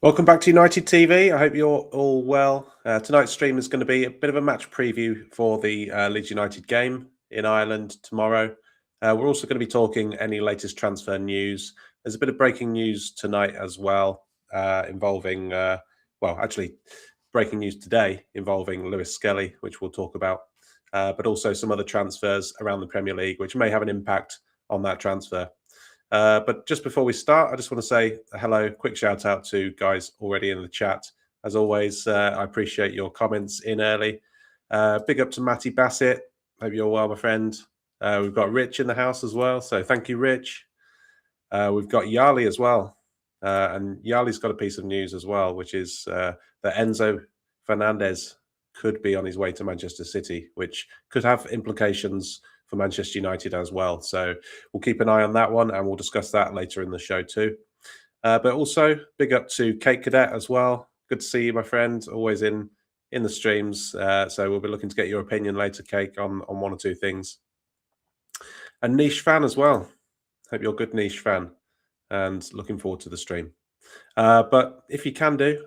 Welcome back to United TV. I hope you're all well. Tonight's stream is going to be a bit of a match preview for the Leeds United game in Ireland tomorrow. We're also going to be talking any latest transfer news. There's a bit of breaking news tonight as well, involving, actually breaking news today involving Lewis Skelly, which we'll talk about, but also some other transfers around the Premier League, which may have an impact on that transfer. But just before we start, I just want to say hello, quick shout out to guys already in the chat. As always, I appreciate your comments in early. Big up to Matty Bassett. Hope you're well, my friend. We've got Rich in the house as well. So thank you, Rich. We've got Yali as well. And Yali's got a piece of news as well, which is that Enzo Fernandez could be on his way to Manchester City, which could have implications for Manchester United as well. So we'll keep an eye on that one, and we'll discuss that later in the show too. But also, big up to Kate Cadet as well. Good to see you, my friend. Always in the streams. So we'll be looking to get your opinion later, Kate, on one or two things. And Niche Fan as well. Hope you're a good Niche Fan, and looking forward to the stream. But if you can do,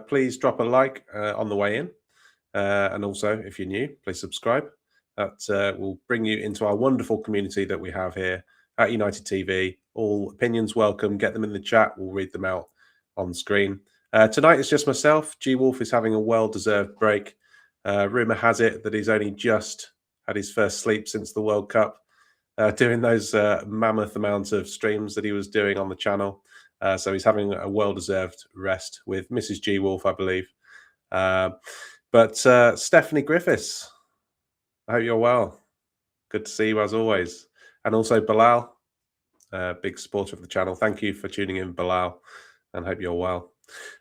please drop a like on the way in. And also, if you're new, please subscribe. That will bring you into our wonderful community that we have here at United TV. All opinions welcome. Get them in the chat. We'll read them out on screen. Tonight it's just myself. G Wolf is having a well-deserved break. Rumour has it that he's only just had his first sleep since the World Cup, doing those mammoth amounts of streams that he was doing on the channel. So he's having a well-deserved rest with Mrs. G Wolf, I believe. But Stephanie Griffiths, I hope you're well. Good to see you as always. And also Bilal, big supporter of the channel. Thank you for tuning in, Bilal, and hope you're well.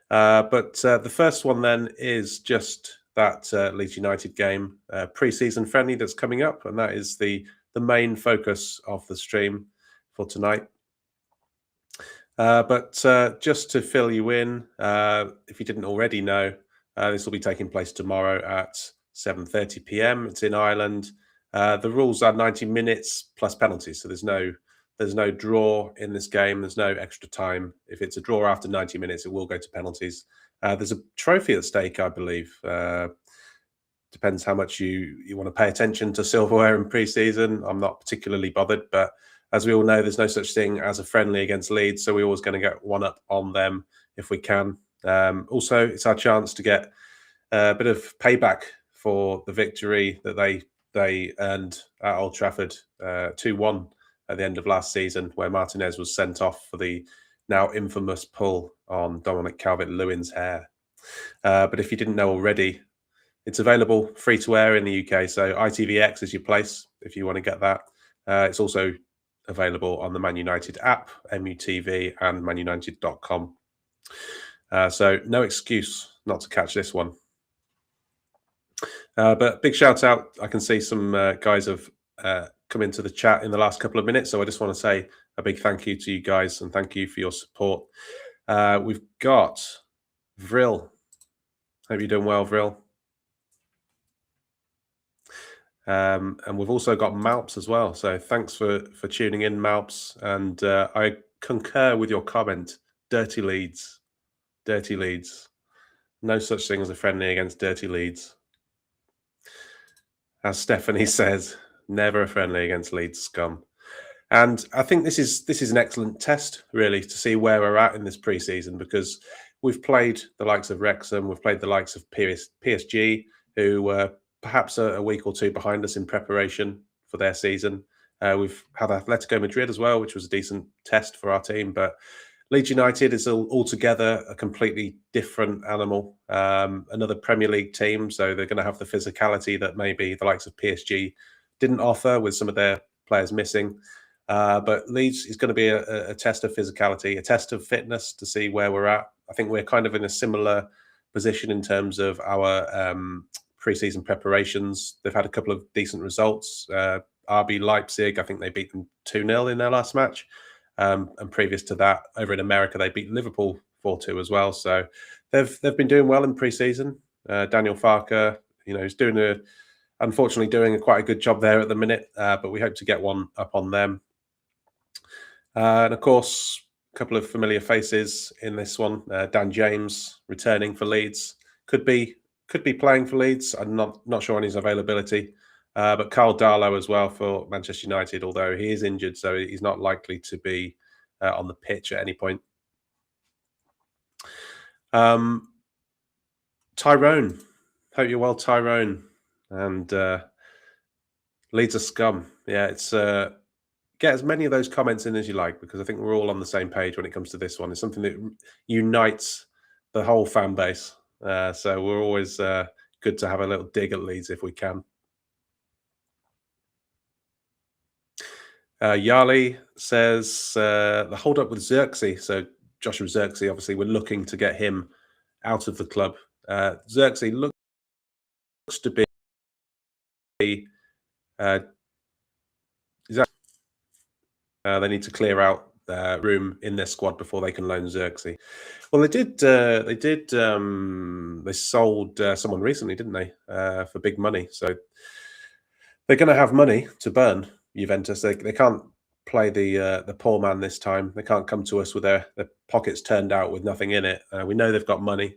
But the first one then is just that Leeds United game, pre-season friendly that's coming up, and that is the main focus of the stream for tonight. But just to fill you in, if you didn't already know, this will be taking place tomorrow at 7:30 p.m. It's in Ireland. The rules are 90 minutes plus penalties, so there's no draw in this game. There's no extra time. If it's a draw after 90 minutes, it will go to penalties. There's a trophy at stake, I believe. Depends how much you want to pay attention to silverware in pre-season. I'm not particularly bothered, but as we all know, there's no such thing as a friendly against Leeds, so we're always going to get one up on them if we can. Also, it's our chance to get a bit of payback for the victory that they earned at Old Trafford, 2-1 at the end of last season, where Martinez was sent off for the now infamous pull on Dominic Calvert-Lewin's hair. But if you didn't know already, it's available free to air in the UK, so ITVX is your place if you want to get that. It's also available on the Man United app, MUTV, and manunited.com. So no excuse not to catch this one. But big shout out. I can see some guys have come into the chat in the last couple of minutes. So I just want to say a big thank you to you guys and thank you for your support. We've got Vril. Hope you're doing well, Vril. And we've also got Malps as well. So thanks for tuning in, Malps. And I concur with your comment. Dirty Leeds. Dirty Leeds. No such thing as a friendly against Dirty Leeds. As Stephanie says, never a friendly against Leeds scum. And I think this is an excellent test, really, to see where we're at in this pre-season, because we've played the likes of Wrexham, we've played the likes of PSG, who were perhaps a week or two behind us in preparation for their season. We've had Atletico Madrid as well, which was a decent test for our team, but Leeds United is altogether a completely different animal. Another Premier League team, so they're going to have the physicality that maybe the likes of PSG didn't offer, with some of their players missing. But Leeds is going to be a test of physicality, a test of fitness to see where we're at. I think we're kind of in a similar position in terms of our pre-season preparations. They've had a couple of decent results. RB Leipzig, I think they beat them 2-0 in their last match. And previous to that, over in America, they beat Liverpool 4-2 as well. So they've been doing well in pre-season. Daniel Farker, he's unfortunately doing quite a good job there at the minute, but we hope to get one up on them. And of course, couple of familiar faces in this one. Dan James returning for Leeds, could be playing for Leeds. I'm not sure on his availability. But Carl Darlow as well for Manchester United, although he is injured, so he's not likely to be on the pitch at any point. Tyrone, hope you're well, Tyrone. And Leeds are scum. Yeah, it's get as many of those comments in as you like, because I think we're all on the same page when it comes to this one. It's something that unites the whole fan base. So we're always good to have a little dig at Leeds if we can. Yali says the hold up with Xerxes. So Joshua Xerxes, obviously, we're looking to get him out of the club. Xerxes looks to be they need to clear out room in their squad before they can loan Xerxes. Well, they did. They sold someone recently, didn't they? For big money. So they're going to have money to burn. Juventus. They can't play the poor man this time. They can't come to us with their pockets turned out with nothing in it. We know they've got money.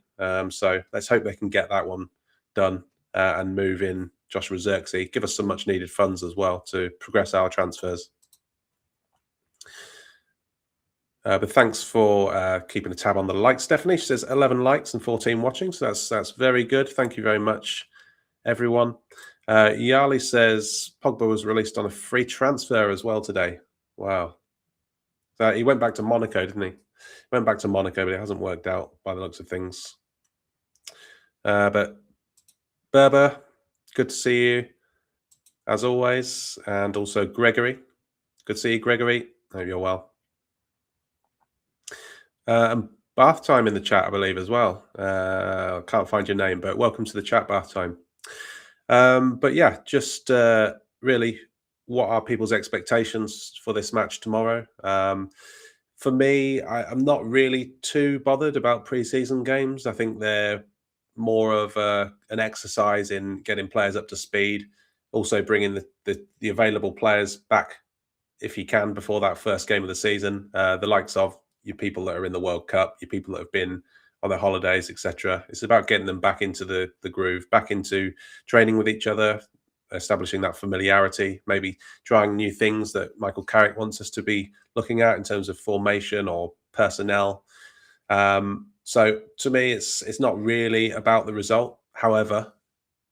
So let's hope they can get that one done and move in Joshua Xerxes. Give us some much needed funds as well to progress our transfers. But thanks for keeping a tab on the likes, Stephanie. She says 11 likes and 14 watching, so that's very good. Thank you very much, everyone. Yali says Pogba was released on a free transfer as well today. Wow. So he went back to Monaco, didn't he? Went back to Monaco, but it hasn't worked out by the looks of things. But Berber, good to see you, as always. And also Gregory. Good to see you, Gregory. Hope you're well. And Bath Time in the chat, I believe, as well. Can't find your name, but welcome to the chat, Bath Time. But yeah, just really, what are people's expectations for this match tomorrow? For me, I'm not really too bothered about pre-season games. I think they're more of an exercise in getting players up to speed, also bringing the available players back if you can before that first game of the season. The likes of your people that are in the World Cup, your people that have been on their holidays, etc. It's about getting them back into the groove, back into training with each other, establishing that familiarity, maybe trying new things that Michael Carrick wants us to be looking at in terms of formation or personnel. So to me, it's not really about the result. However,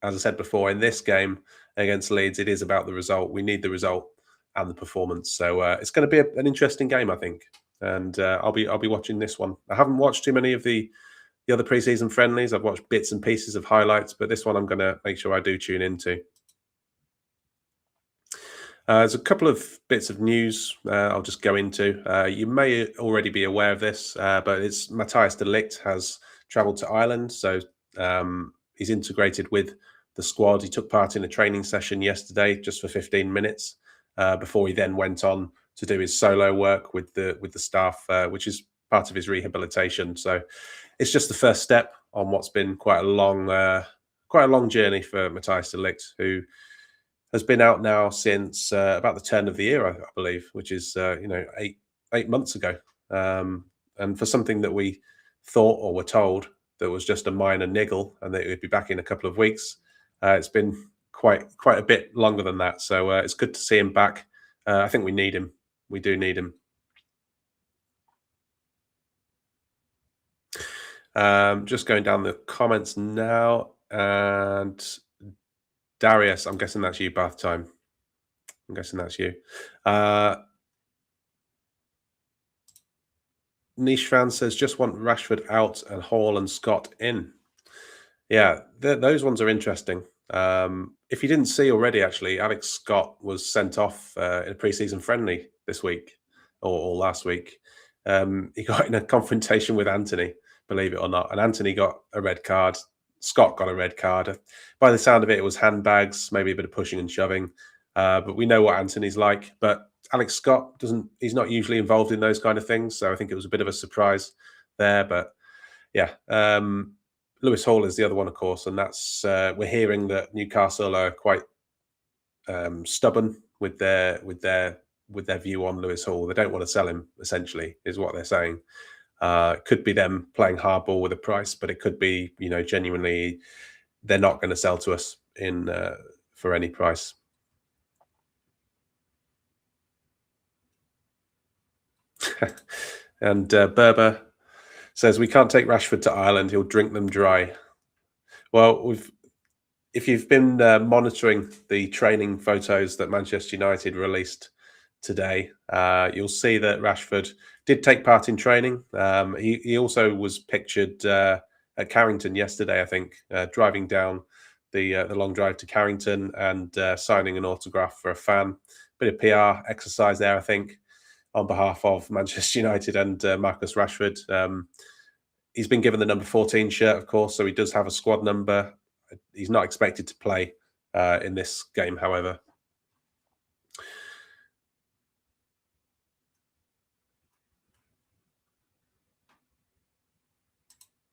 as I said before, in this game against Leeds, it is about the result. We need the result and the performance. So it's going to be an interesting game, I think. And I'll be watching this one. I haven't watched too many of the other preseason friendlies. I've watched bits and pieces of highlights, but this one I'm going to make sure I do tune into. There's a couple of bits of news I'll just go into. You may already be aware of this, but it's Matthias de Ligt has travelled to Ireland, so he's integrated with the squad. He took part in a training session yesterday, just for 15 minutes, before he then went on to do his solo work with the staff, which is part of his rehabilitation. So it's just the first step on what's been quite a long journey for Matthias de Ligt, who has been out now since about the turn of the year, I believe, which is 8 months ago. And for something that we thought or were told that was just a minor niggle and that it would be back in a couple of weeks, it's been quite a bit longer than that. So it's good to see him back. I think we need him. We do need him. Just going down the comments now, and Darius, I'm guessing that's you, Bath Time. I'm guessing that's you. Niche fan says, just want Rashford out and Hall and Scott in. Yeah, those ones are interesting. If you didn't see already, actually, Alex Scott was sent off in a pre-season friendly this week or last week. He got in a confrontation with Anthony, believe it or not, and Anthony got a red card. Scott got a red card. By the sound of it, it was handbags, maybe a bit of pushing and shoving. But we know what Anthony's like. But Alex Scott he's not usually involved in those kind of things. So I think it was a bit of a surprise there. But yeah, Lewis Hall is the other one, of course. And that's, we're hearing that Newcastle are quite stubborn with their with their view on Lewis Hall. They don't want to sell him, essentially, is what they're saying. It could be them playing hardball with a price, but it could be, genuinely they're not going to sell to us in for any price. And Berber says we can't take Rashford to Ireland; he'll drink them dry. Well, if you've been monitoring the training photos that Manchester United released today, you'll see that Rashford did take part in training. He also was pictured at Carrington yesterday, I think, driving down the long drive to Carrington and signing an autograph for a fan. Bit of PR exercise there, I think, on behalf of Manchester United and Marcus Rashford. He's been given the number 14 shirt, of course, so he does have a squad number. He's not expected to play in this game, however.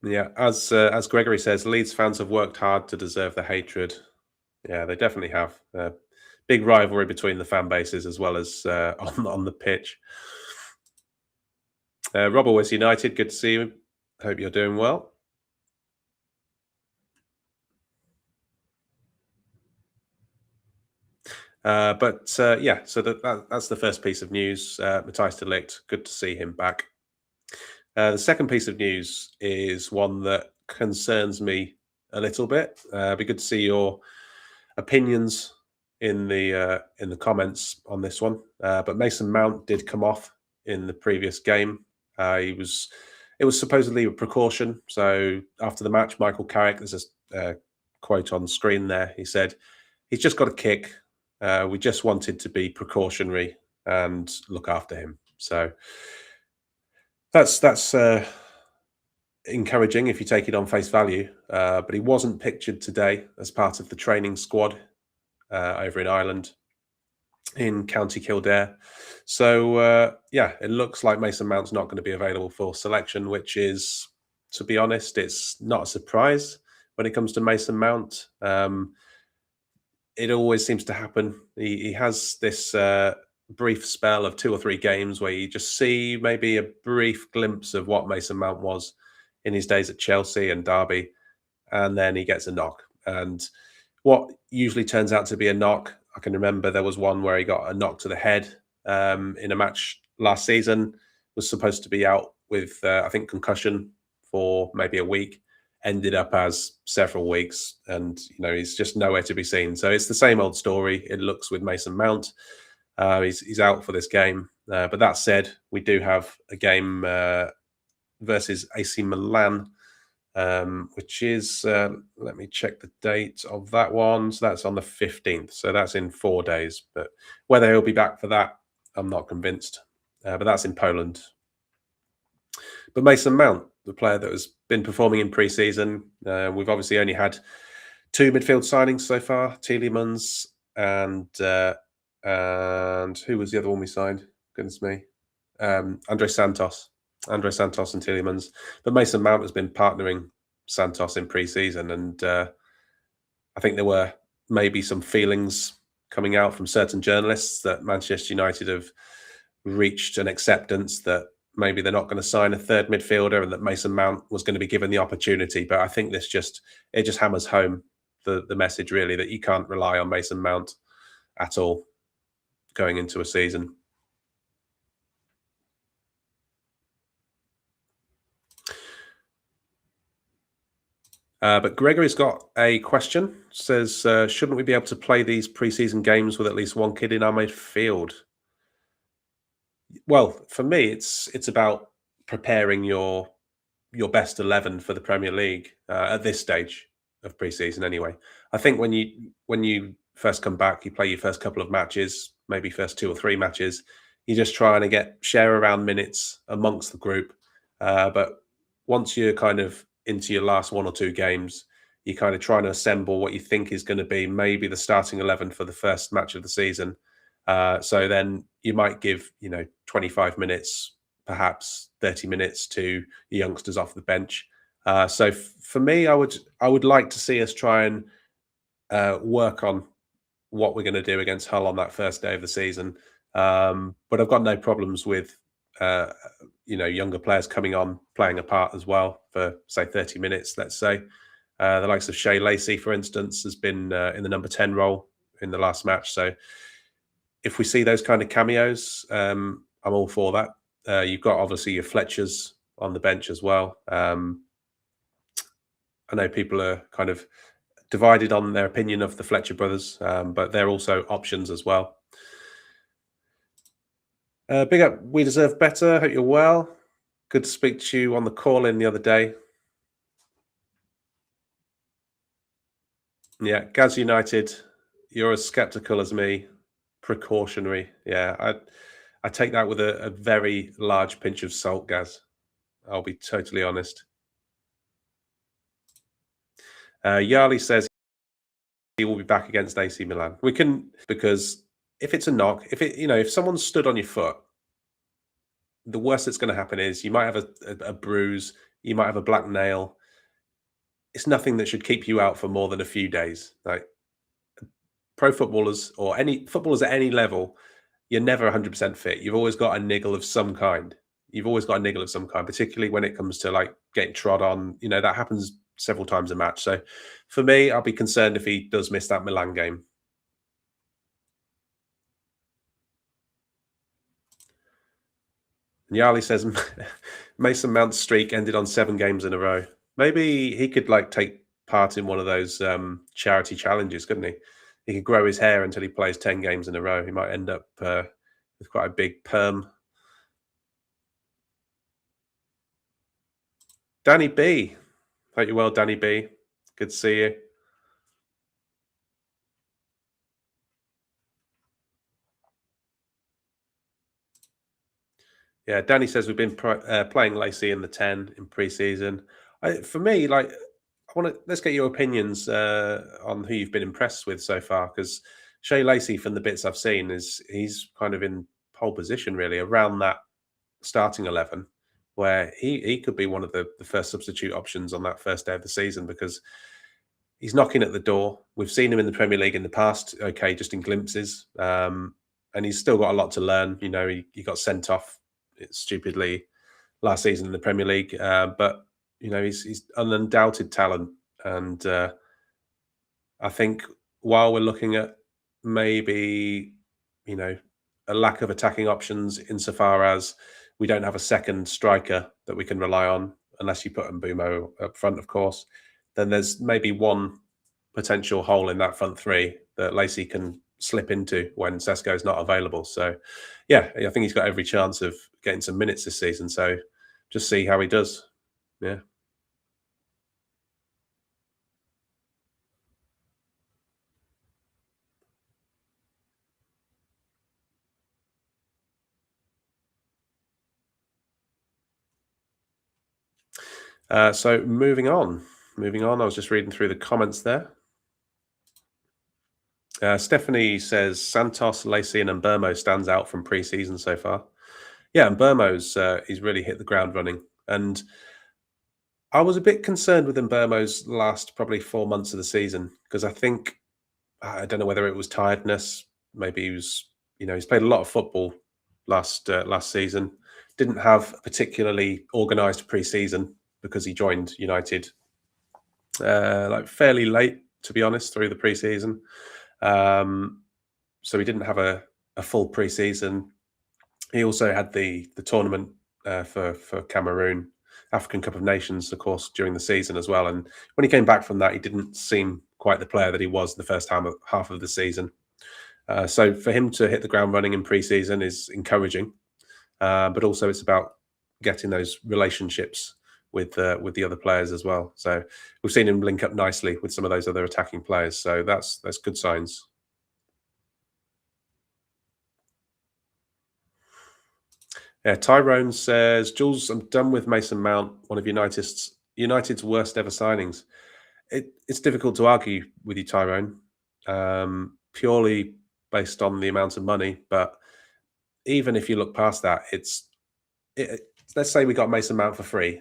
Yeah, as Gregory says, Leeds fans have worked hard to deserve the hatred. Yeah, they definitely have. Big rivalry between the fan bases as well as on the pitch. Rob Always United, good to see you. Hope you're doing well. Yeah, so that's the first piece of news. Matthijs de Ligt, good to see him back. The second piece of news is one that concerns me a little bit. It'd be good to see your opinions in the comments on this one. But Mason Mount did come off in the previous game. It was supposedly a precaution. So after the match, Michael Carrick, there's a quote on screen there. He said, "He's just got a kick. We just wanted to be precautionary and look after him." So that's encouraging if you take it on face value. But he wasn't pictured today as part of the training squad over in Ireland, in County Kildare. So yeah, it looks like Mason Mount's not going to be available for selection, which is, to be honest, it's not a surprise when it comes to Mason Mount. It always seems to happen. He has this brief spell of 2 or 3 games where you just see maybe a brief glimpse of what Mason Mount was in his days at Chelsea and Derby, and then he gets a knock. And what usually turns out to be a knock, I can remember there was one where he got a knock to the head in a match last season, was supposed to be out with, I think, concussion for maybe a week, ended up as several weeks, and he's just nowhere to be seen. So it's the same old story, it looks, with Mason Mount. He's out for this game. But that said, we do have a game versus AC Milan, which is, let me check the date of that one. So that's on the 15th. So that's in 4 days. But whether he'll be back for that, I'm not convinced. But that's in Poland. But Mason Mount, the player that has been performing in pre-season, we've obviously only had 2 midfield signings so far, Tielemans and who was the other one we signed? Goodness me. Andre Santos and Tielemans. But Mason Mount has been partnering Santos in pre-season, and I think there were maybe some feelings coming out from certain journalists that Manchester United have reached an acceptance that maybe they're not going to sign a third midfielder and that Mason Mount was going to be given the opportunity. But I think this just hammers home the message, really, that you can't rely on Mason Mount at all going into a season. But Gregory's got a question. Says, shouldn't we be able to play these pre-season games with at least one kid in our midfield? Well, for me, it's about preparing your best 11 for the Premier League at this stage of pre-season. Anyway, I think when you first come back, you play your first couple of matches, maybe first 2 or 3 matches. You're just trying to share around minutes amongst the group. But once you're kind of into your last 1 or 2 games, you're kind of trying to assemble what you think is going to be maybe the starting 11 for the first match of the season. So then you might give 25 minutes, perhaps 30 minutes to the youngsters off the bench. So for me, I would like to see us try and work on what we're going to do against Hull on that first day of the season. But I've got no problems with uh, younger players coming on, playing a part as well for say 30 minutes. Let's say the likes of Shea Lacey, for instance, has been in the number 10 role in the last match. So if we see those kind of cameos, I'm all for that. You've got obviously your Fletchers on the bench as well. I know people are kind of divided on their opinion of the Fletcher brothers, but they're also options as well. Big up, we deserve better. Hope you're well. Good to speak to you on the call in the other day. Yeah, Gaz United, you're as skeptical as me. Precautionary. Yeah, I take that with a very large pinch of salt, Gaz. I'll be totally honest. Yarley says he will be back against AC Milan. We can, because if it's a knock, if someone stood on your foot, the worst that's going to happen is you might have a bruise, you might have a black nail. It's nothing that should keep you out for more than a few days. Like pro footballers or any footballers at any level, you're never 100% fit. You've always got a niggle of some kind. You've always got a niggle of some kind, particularly when it comes to like getting trod on. That happens several times a match. So for me, I'll be concerned if he does miss that Milan game. Yali says Mason Mount's streak ended on 7 games in a row. Maybe he could like take part in one of those charity challenges, couldn't he? He could grow his hair until he plays 10 games in a row. He might end up with quite a big perm. Danny B. Hope you're well, Danny B. Good to see you. Yeah, Danny says we've been playing Lacey in the 10 in pre-season. For me, like, let's get your opinions on who you've been impressed with so far, because Shea Lacey, from the bits I've seen, he's kind of in pole position really around that starting 11, where he could be one of the first substitute options on that first day of the season, because he's knocking at the door. We've seen him in the Premier League in the past, okay, just in glimpses, and he's still got a lot to learn. He got sent off stupidly last season in the Premier League, but he's an undoubted talent, and I think while we're looking at maybe a lack of attacking options insofar as we don't have a second striker that we can rely on, unless you put Mbumo up front, of course, then there's maybe one potential hole in that front three that Lacey can slip into when Sesko's not available. So, yeah, I think he's got every chance of getting some minutes this season. So, just see how he does. Yeah. So moving on. I was just reading through the comments there. Stephanie says Santos, Lacey, and Mbermo stands out from pre-season so far. Yeah, and Mbermo's he's really hit the ground running, and I was a bit concerned with Mbermo's last probably 4 months of the season, because I don't know whether it was tiredness. Maybe he was, he's played a lot of football last season. Didn't have a particularly organised pre-season because he joined United like fairly late, to be honest, through the pre-season. So he didn't have a full pre-season. He also had the tournament for Cameroon, African Cup of Nations, of course, during the season as well. And when he came back from that, he didn't seem quite the player that he was the first half of the season. So for him to hit the ground running in pre-season is encouraging, but also it's about getting those relationships with the other players as well. So we've seen him link up nicely with some of those other attacking players. So that's good signs. Yeah, Tyrone says, Jules, I'm done with Mason Mount, one of United's worst ever signings. It's difficult to argue with you, Tyrone, purely based on the amount of money. But even if you look past that, let's say we got Mason Mount for free.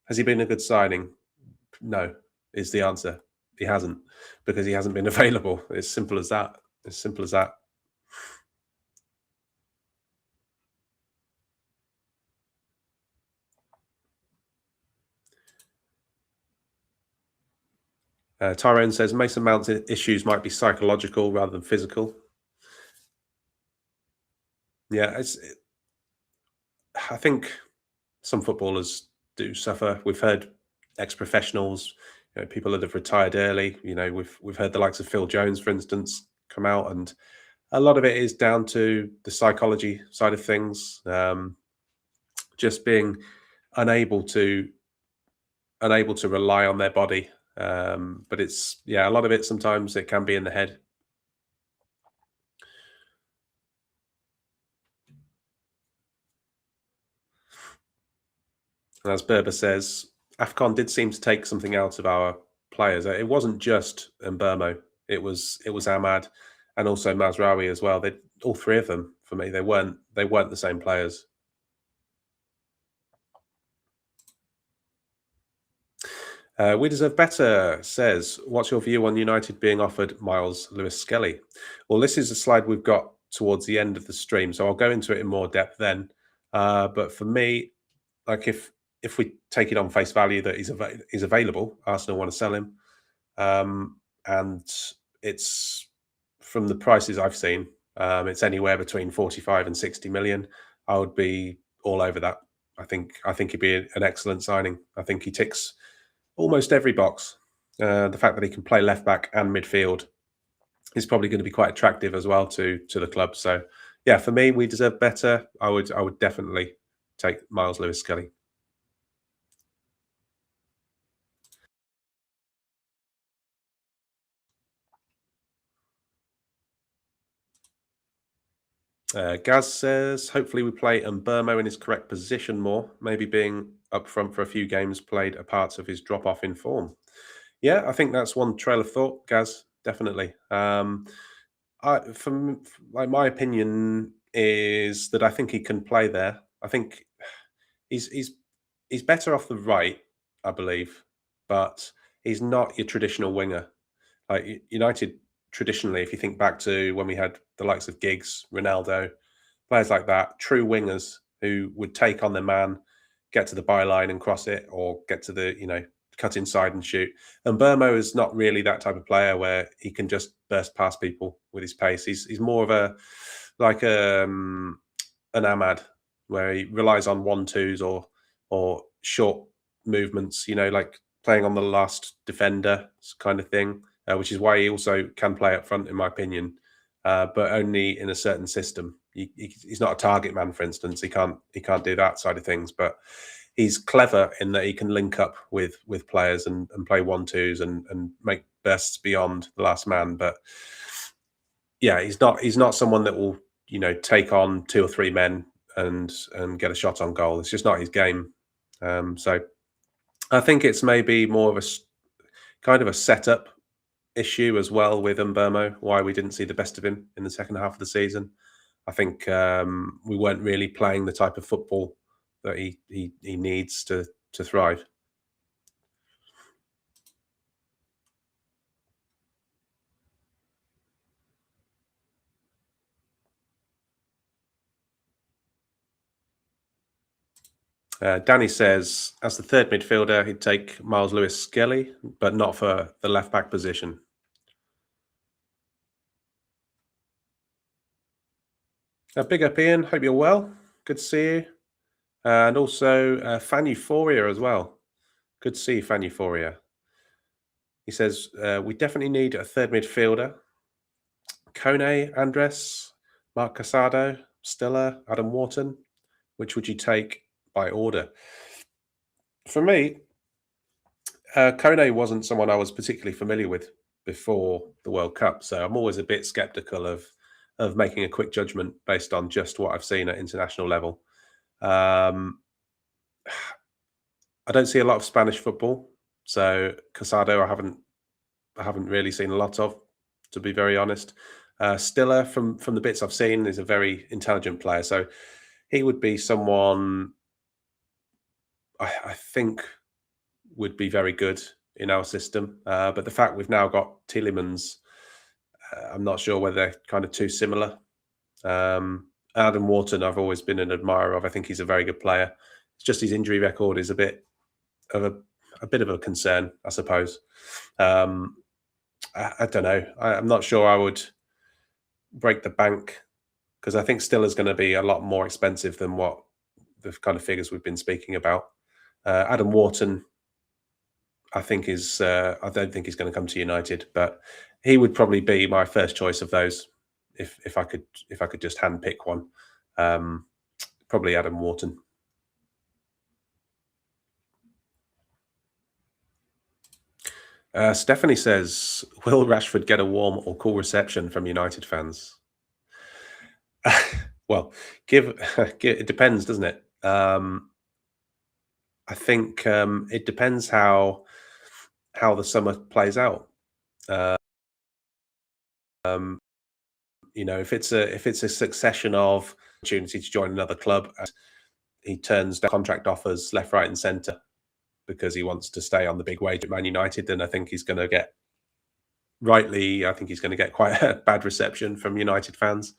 Has he been a good signing? No, is the answer. He hasn't, because he hasn't been available. It's simple as that. As simple as that. Tyrone says Mason Mount's issues might be psychological rather than physical. Yeah, I think some footballers do suffer. We've heard ex-professionals, people that have retired early. We've heard the likes of Phil Jones, for instance, come out, and a lot of it is down to the psychology side of things, just being unable to rely on their body. But a lot of it sometimes it can be in the head. And as Berber says, AFCON did seem to take something out of our players. It wasn't just Mbermo. It was Ahmad and also Mazraoui as well. All three of them for me. They weren't the same players. We Deserve Better says, what's your view on United being offered Miles Lewis-Skelly? Well, this is a slide we've got towards the end of the stream, so I'll go into it in more depth then. But for me, like if we take it on face value that he's available, Arsenal want to sell him, and it's from the prices I've seen, it's anywhere between 45 and 60 million. I would be all over that. I think he'd be an excellent signing. I think he ticks almost every box. The fact that he can play left back and midfield is probably going to be quite attractive as well to the club. So yeah, for me, We Deserve Better. I would definitely take Miles Lewis-Skelly. Gaz says, hopefully we play Mbermo in his correct position more. Maybe being up front for a few games played a part of his drop-off in form. Yeah, I think that's one trail of thought, Gaz, definitely. My opinion is that I think he can play there. I think he's better off the right, I believe, but he's not your traditional winger. Like United traditionally, if you think back to when we had the likes of Giggs, Ronaldo, players like that, true wingers who would take on their man, get to the byline and cross it, or get to the cut inside and shoot. And Burmo is not really that type of player where he can just burst past people with his pace. He's more of a like an Ahmad where he relies on 1-2s or short movements. Like playing on the last defender kind of thing, which is why he also can play up front, in my opinion, but only in a certain system. He's not a target man, for instance. He can't do that side of things, but he's clever in that he can link up with players and play 1-2s and make bursts beyond the last man. But yeah, he's not someone that will take on 2 or 3 men and get a shot on goal. It's just not his game. So I think it's maybe more of a kind of a setup issue as well with Mbermo, why we didn't see the best of him in the second half of the season. I think we weren't really playing the type of football that he needs to thrive. Danny says, as the third midfielder, he'd take Miles Lewis-Skelly, but not for the left back position. Big up, Ian. Hope you're well. Good to see you. And also Fan Euphoria as well. Good to see you, Fan Euphoria. He says, we definitely need a third midfielder. Kone, Andres, Mark Casado, Stiller, Adam Wharton. Which would you take by order? For me, Kone wasn't someone I was particularly familiar with before the World Cup, so I'm always a bit skeptical of making a quick judgment based on just what I've seen at international level. I don't see a lot of Spanish football, so Casado I haven't really seen a lot of, to be very honest. Stiller, from the bits I've seen, is a very intelligent player, so he would be someone I think would be very good in our system. But the fact we've now got Tielemans, I'm not sure whether they're kind of too similar. Adam Wharton, I've always been an admirer of. I think he's a very good player. It's just his injury record is a bit of a a bit of a concern, I suppose. Um, I don't know. I'm not sure I would break the bank because I think still is going to be a lot more expensive than what the kind of figures we've been speaking about. Adam Wharton, I think is I don't think he's going to come to United, but he would probably be my first choice of those if I could just hand pick one. Um, Probably Adam Wharton. Stephanie says, "Will Rashford get a warm or cool reception from United fans?" Well, it depends, doesn't it? I think it depends how the summer plays out. Um, if it's a succession of opportunity to join another club, and he turns down contract offers left, right, and centre because he wants to stay on the big wage at Man United, then I think he's going to get I think he's going to get quite a bad reception from United fans.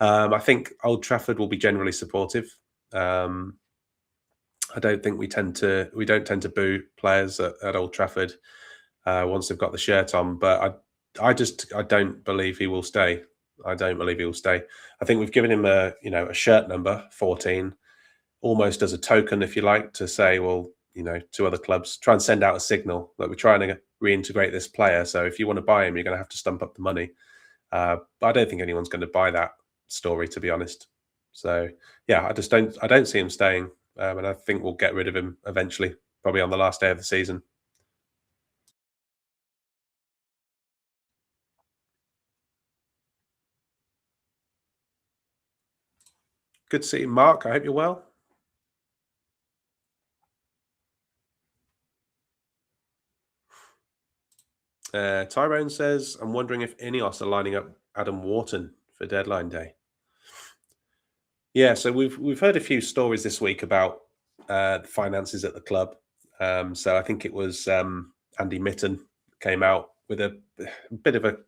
I think Old Trafford will be generally supportive. I don't think we don't tend to boo players at Old Trafford once they've got the shirt on. But I don't believe he will stay. I don't believe he will stay. I think we've given him a shirt number 14, almost as a token, if you like, to say, well, to other clubs, try and send out a signal that we're trying to reintegrate this player. So if you want to buy him, you're going to have to stump up the money. But I don't think anyone's going to buy that story, to be honest. So yeah, I don't see him staying, and I think we'll get rid of him eventually, probably on the last day of the season. Good to see you, Mark. I hope you're well. Tyrone says, "I'm wondering if Ineos are lining up Adam Wharton for deadline day." Yeah, so we've heard a few stories this week about the finances at the club. So I think it was Andy Mitten came out with a bit of a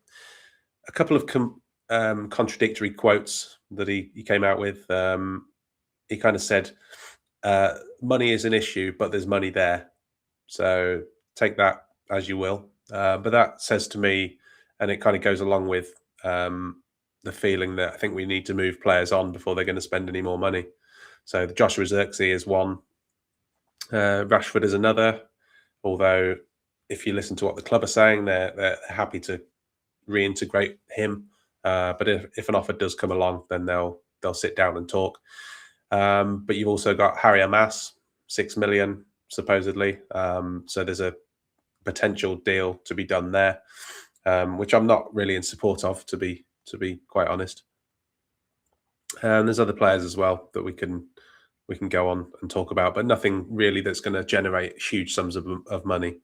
couple of contradictory quotes that he came out with. He kind of said, "Money is an issue, but there's money there. So take that as you will." But that says to me, and it kind of goes along with the feeling that I think we need to move players on before they're going to spend any more money. So the Joshua Zirkzee is one, Rashford is another. Although, if you listen to what the club are saying, they're happy to reintegrate him. But if an offer does come along, then they'll sit down and talk. But you've also got Harry Amas, 6 million supposedly. So there's a potential deal to be done there, which I'm not really in support of, to be quite honest. And there's other players as well that we can go on and talk about, but nothing really that's going to generate huge sums of money.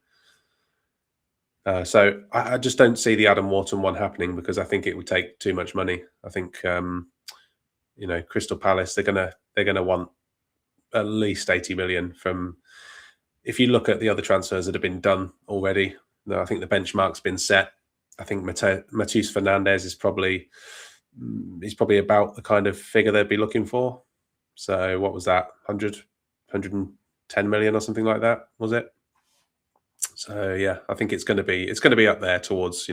So I just don't see the Adam Wharton one happening because I think it would take too much money. I think Crystal Palace, they're gonna want at least 80 million from. If you look at the other transfers that have been done already, I think the benchmark's been set. I think Matheus Fernandes is probably about the kind of figure they'd be looking for. So what was that? 110 million or something like that, was it? So yeah, I think it's going to be up there towards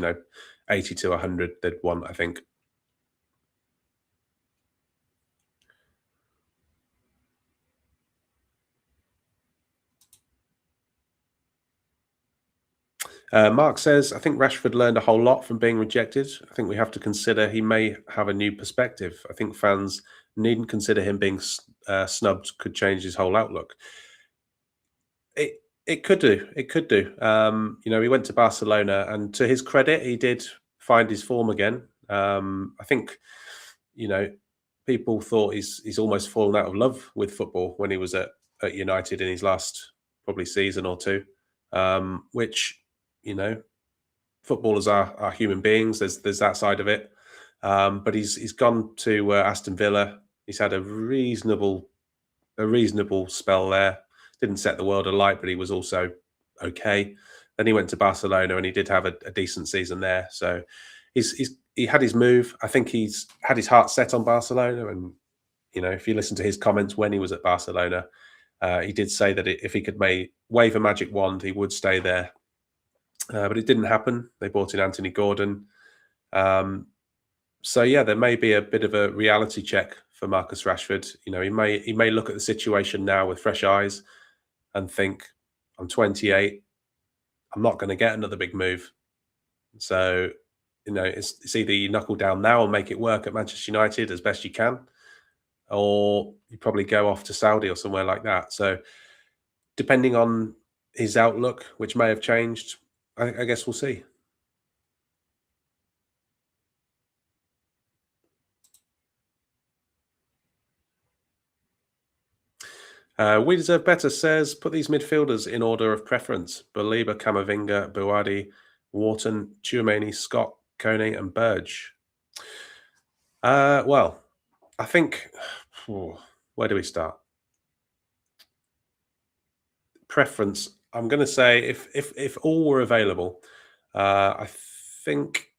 80 to 100 they'd want, I think. Mark says, "I think Rashford learned a whole lot from being rejected. I think we have to consider he may have a new perspective. I think fans needn't consider him being snubbed could change his whole outlook." It could do. It could do. He went to Barcelona, and to his credit, he did find his form again. I think, you know, people thought he's almost fallen out of love with football when he was at United in his last probably season or two. Which, you know, footballers are human beings. There's that side of it. But he's gone to Aston Villa. He's had a reasonable spell there. Didn't set the world alight, but he was also okay. Then he went to Barcelona and he did have a decent season there. So he had his move. I think he's had his heart set on Barcelona. And if you listen to his comments when he was at Barcelona, He did say that if he could wave a magic wand, he would stay there. But it didn't happen. They brought in Anthony Gordon. So yeah, there may be a bit of a reality check for Marcus Rashford. He may look at the situation now with fresh eyes and think, I'm 28. I'm not going to get another big move. So, it's either you knuckle down now and make it work at Manchester United as best you can, or you probably go off to Saudi or somewhere like that. So, depending on his outlook, which may have changed, I guess we'll see. We Deserve Better says, put these midfielders in order of preference: Baliba, Camavinga, Buadi, Wharton, Tchouameni, Scott, Kone, and Burge. Well, I think, where do we start? Preference. I'm going to say if all were available, I think,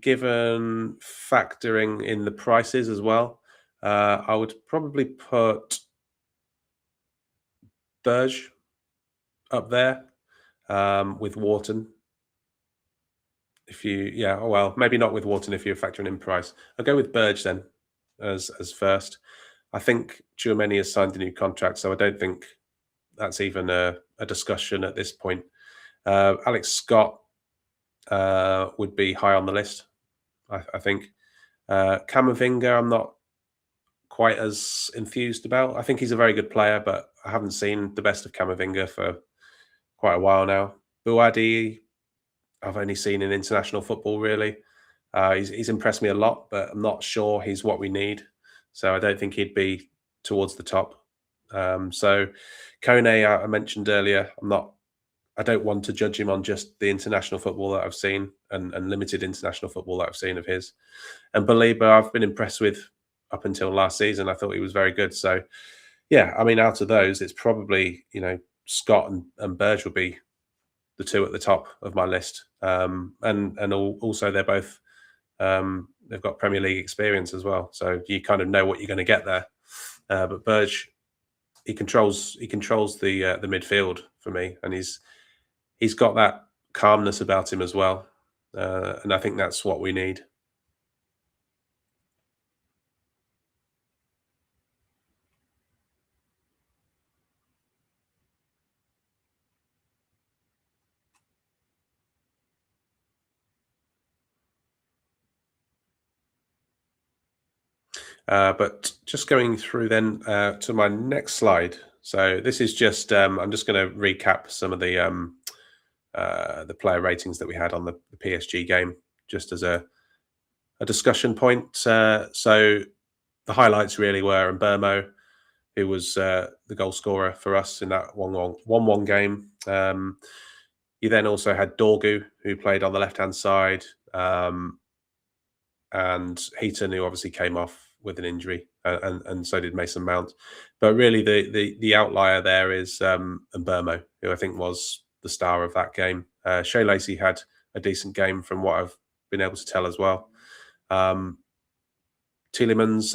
given factoring in the prices as well, I would probably put Burge up there with Wharton. Well, maybe not with Wharton if you're factoring in price. I'll go with Burge then as first. I think Tchouameni has signed a new contract, so I don't think that's even a discussion at this point. Alex Scott would be high on the list, I think. Camavinga, I'm not quite as enthused about. I think he's a very good player, but I haven't seen the best of Camavinga for quite a while now. Buadi, I've only seen in international football, really. He's impressed me a lot, but I'm not sure he's what we need. So I don't think he'd be towards the top. So Kone, I mentioned earlier, I don't want to judge him on just the international football that I've seen and limited international football that I've seen of his. And Baliba, I've been impressed with up until last season. I thought he was very good. So, yeah, I mean, out of those, it's probably, Scott and Burge will be the two at the top of my list. Also, they're both, they've got Premier League experience as well. So you kind of know what you're going to get there. But Burge, he controls the midfield for me, and he's got that calmness about him as well, and I think that's what we need. But just going through then to my next slide. So this is just I'm just going to recap some of the player ratings that we had on the PSG game, just as a discussion point. So the highlights really were Mbermo, who was the goal scorer for us in that 1-1 game. You then also had Dorgu, who played on the left-hand side, and Heaton, who obviously came off with an injury, and so did Mason Mount. But really, the outlier there is Mbermo, who I think was the star of that game. Shea Lacey had a decent game from what I've been able to tell as well. Tielemans,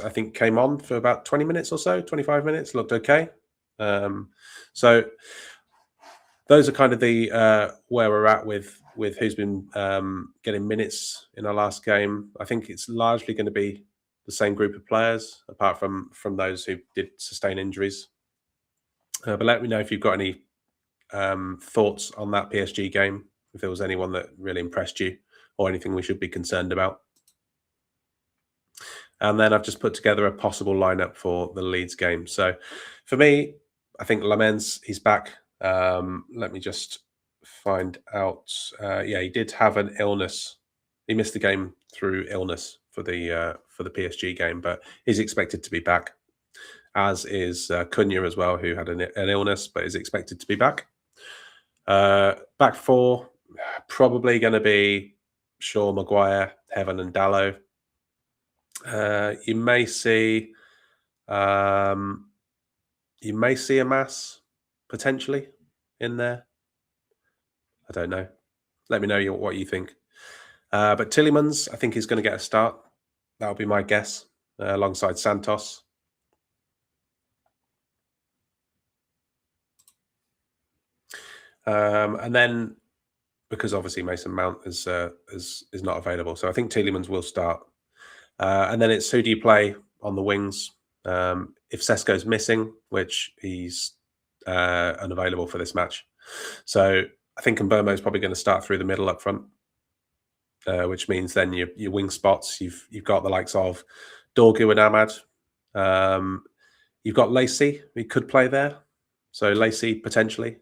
I think, came on for about 20 minutes or so, 25 minutes, looked okay. So those are kind of the where we're at with who's been getting minutes in our last game. I think it's largely going to be the same group of players, apart from those who did sustain injuries. But let me know if you've got any thoughts on that PSG game, if there was anyone that really impressed you or anything we should be concerned about. And then I've just put together a possible lineup for the Leeds game. So for me, I think Lamens, he's back. Let me just find out. He did have an illness. He missed the game through illness for the PSG game, but he's expected to be back, as is Cunha as well, who had an illness, but is expected to be back. Back four, probably going to be Shaw, Maguire, Heaven, and Dalot. You may see a Mass potentially in there. I don't know. Let me know what you think. But Tielemans, I think, is going to get a start. That'll be my guess, alongside Santos. And then because obviously Mason Mount is not available, so I think Tielemans will start. And then it's who do you play on the wings? If Sesko's missing, which he's unavailable for this match, so I think Mbomo is probably going to start through the middle up front, which means then your wing spots you've got the likes of Dorgu and Ahmad. You've got Lacey, who could play there, so Lacey potentially.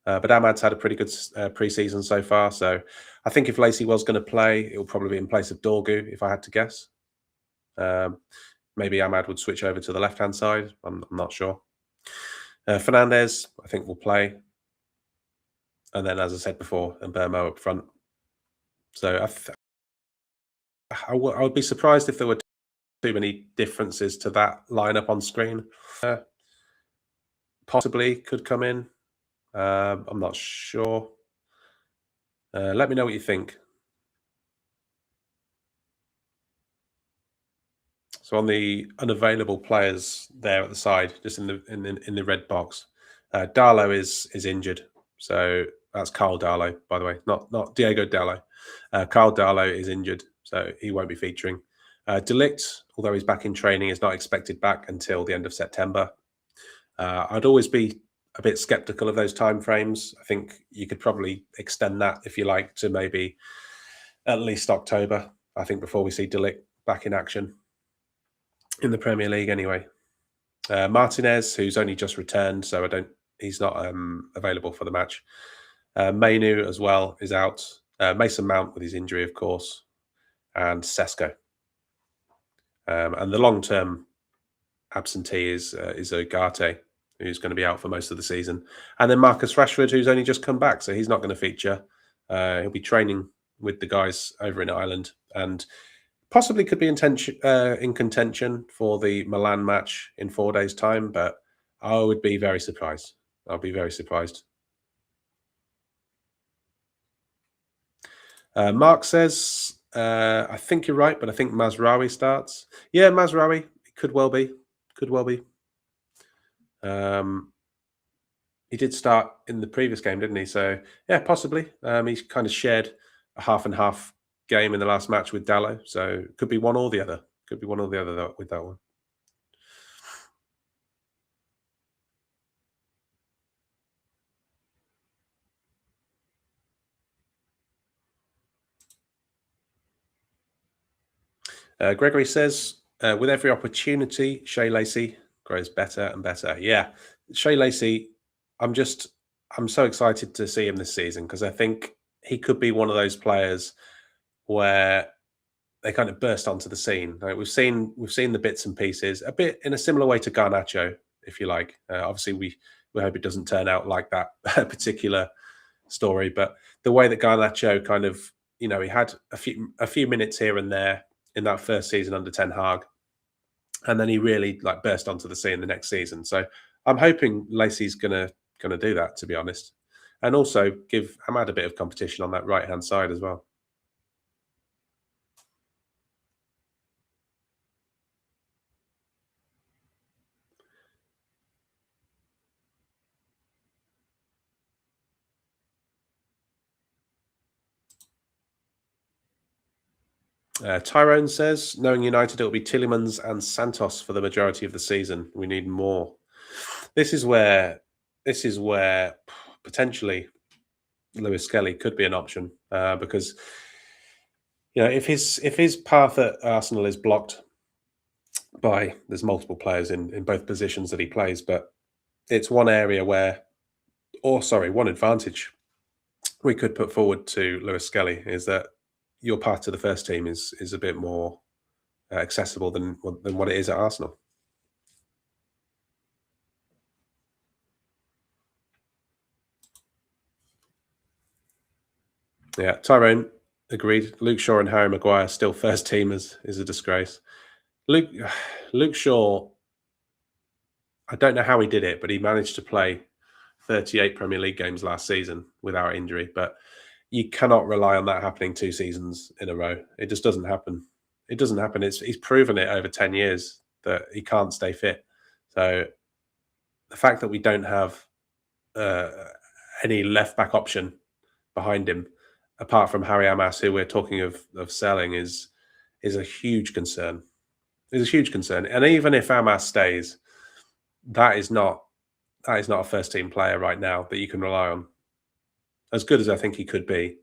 But Ahmad's had a pretty good pre-season so far, so I think if Lacey was going to play, it will probably be in place of Dorgu, if I had to guess. Maybe Ahmad would switch over to the left-hand side. I'm not sure. Fernandez, I think, will play. And then, as I said before, Mbomo up front. So I would be surprised if there were too many differences to that lineup on screen. Possibly could come in. I'm not sure. Let me know what you think. So on the unavailable players there at the side, just in the red box, Darlow is injured. So that's Carl Darlow, by the way, not Diego Darlow. Carl Darlow is injured, so he won't be featuring. Delict, although he's back in training, is not expected back until the end of September. I'd always be a bit skeptical of those timeframes. I think you could probably extend that, if you like, to maybe at least October, I think, before we see Delict back in action in the Premier League anyway. Martinez, who's only just returned, so he's not available for the match. Mainu as well is out. Mason Mount with his injury, of course, and Sesko. And the long-term absentee is Ugarte, who's going to be out for most of the season. And then Marcus Rashford, who's only just come back, so he's not going to feature. He'll be training with the guys over in Ireland and possibly could be in contention for the Milan match in 4 days' time, but I would be very surprised. I'll be very surprised. Mark says, I think you're right, but I think Mazraoui starts. Yeah, Mazraoui could well be. Could well be. He did start in the previous game, didn't he? So, yeah, possibly. He's kind of shared a half and half game in the last match with Dallo. So, could be one or the other. Could be one or the other with that one. Gregory says, with every opportunity, Shea Lacey grows better and better. Yeah, Shea Lacey, I'm so excited to see him this season because I think he could be one of those players where they kind of burst onto the scene. Like we've seen the bits and pieces, a bit in a similar way to Garnacho, if you like. Obviously, we hope it doesn't turn out like that particular story, but the way that Garnacho kind of, he had a few minutes here and there in that first season under Ten Hag, and then he really like burst onto the scene the next season. So I'm hoping Lacey's gonna do that, to be honest, and also give Ahmad a bit of competition on that right hand side as well. Tyrone says, knowing United, it'll be Tielemans and Santos for the majority of the season. We need more. This is where potentially Lewis Skelly could be an option because if his path at Arsenal is blocked by, there's multiple players in both positions that he plays, but it's one area one advantage we could put forward to Lewis Skelly is that your path to the first team is a bit more accessible than what it is at Arsenal. Yeah, Tyrone agreed. Luke Shaw and Harry Maguire still first teamers is a disgrace. Luke Shaw, I don't know how he did it, but he managed to play 38 Premier League games last season without injury. But you cannot rely on that happening 2 seasons in a row. It just doesn't happen. It doesn't happen. He's proven it over 10 years that he can't stay fit. So the fact that we don't have any left back option behind him, apart from Harry Amas, who we're talking of selling, is a huge concern. Is a huge concern. And even if Amas stays, that is not a first team player right now that you can rely on. As good as I think he could be.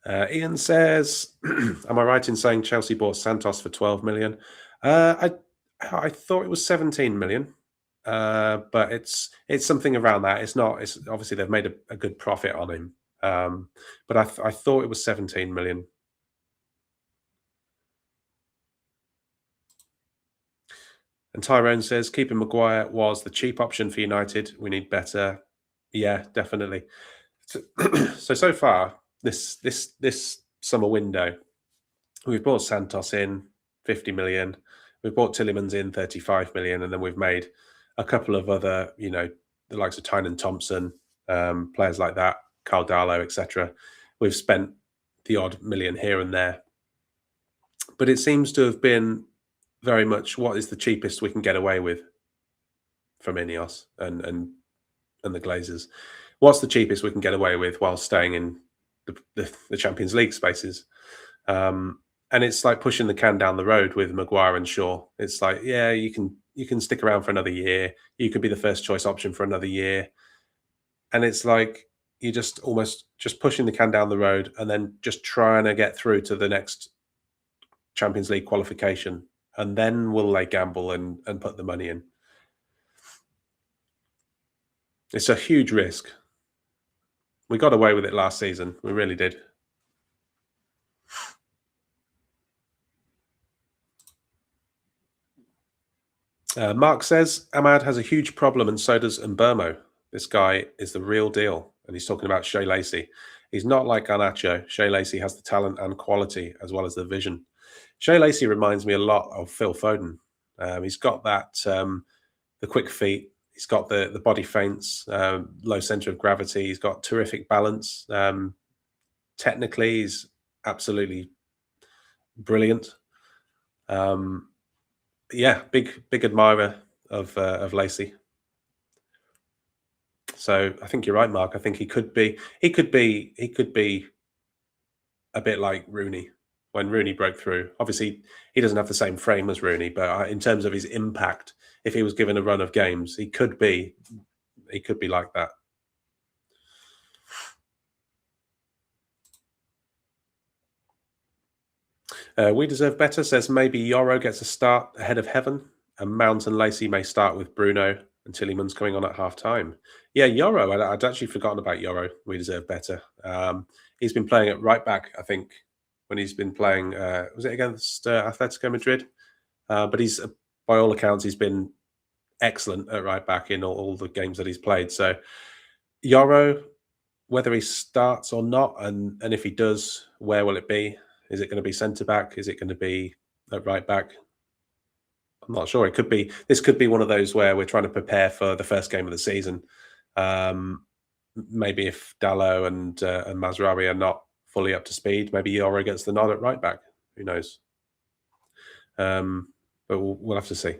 Ian says, "Am I right in saying Chelsea bought Santos for 12 million? I thought it was 17 million, but it's something around that. It's not. It's obviously they've made a good profit on him, but I thought it was 17 million." And Tyrone says, "Keeping Maguire was the cheap option for United. We need better." Yeah, definitely. So far this summer window, we've bought Santos in 50 million. We've bought Tillemans in 35 million, and then we've made a couple of other, the likes of Tynan Thompson, players like that, Carl Darlow, etc. We've spent the odd million here and there, but it seems to have been very much what is the cheapest we can get away with from Ineos and the Glazers. What's the cheapest we can get away with while staying in the Champions League spaces? And it's like pushing the can down the road with Maguire and Shaw. It's like, yeah, you can stick around for another year. You could be the first choice option for another year. And it's like you're just almost just pushing the can down the road and then just trying to get through to the next Champions League qualification. And then will they gamble and put the money in? It's a huge risk. We got away with it last season. We really did. Mark says, Ahmad has a huge problem and so does Mbermo. This guy is the real deal. And he's talking about Shea Lacey. He's not like Garnacho. Shea Lacey has the talent and quality as well as the vision. Shea Lacey reminds me a lot of Phil Foden. He's got that, the quick feet. He's got the body feints, low center of gravity. He's got terrific balance. Technically, he's absolutely brilliant. Yeah, big admirer of Lacey. So I think you're right, Mark. I think he could be a bit like Rooney when Rooney broke through. Obviously, he doesn't have the same frame as Rooney, but in terms of his impact, if he was given a run of games, he could be like that. We Deserve Better says maybe Yoro gets a start ahead of Heaven, and Mount and Lacey may start with Bruno and Tillemans coming on at half time. Yeah, Yoro, I'd actually forgotten about Yoro. We Deserve Better. He's been playing at right back, I think, when he's been playing, was it against Atletico Madrid? But he's, by all accounts, he's been excellent at right back in all the games that he's played. So Yoro, whether he starts or not, and if he does, where will it be? Is it going to be centre back? Is it going to be at right back? I'm not sure. This could be one of those where we're trying to prepare for the first game of the season. Maybe if Dallo and Mazraoui are not fully up to speed, maybe Yoro gets the nod at right back. Who knows? But we'll have to see.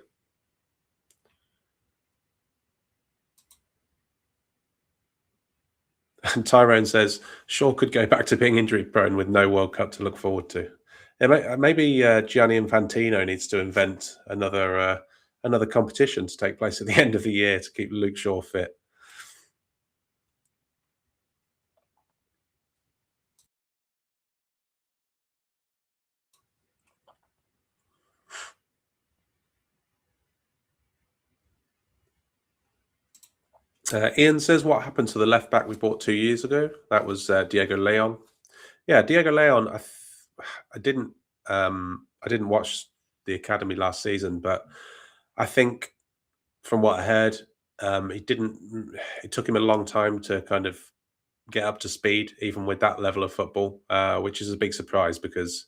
And Tyrone says Shaw could go back to being injury prone with no World Cup to look forward to. Yeah, maybe Gianni Infantino needs to invent another competition to take place at the end of the year to keep Luke Shaw fit. Ian says, what happened to the left back we bought 2 years ago? That was Diego Leon. Yeah, Diego Leon. I didn't watch the academy last season, but I think from what I heard, it took him a long time to kind of get up to speed, even with that level of football, which is a big surprise because,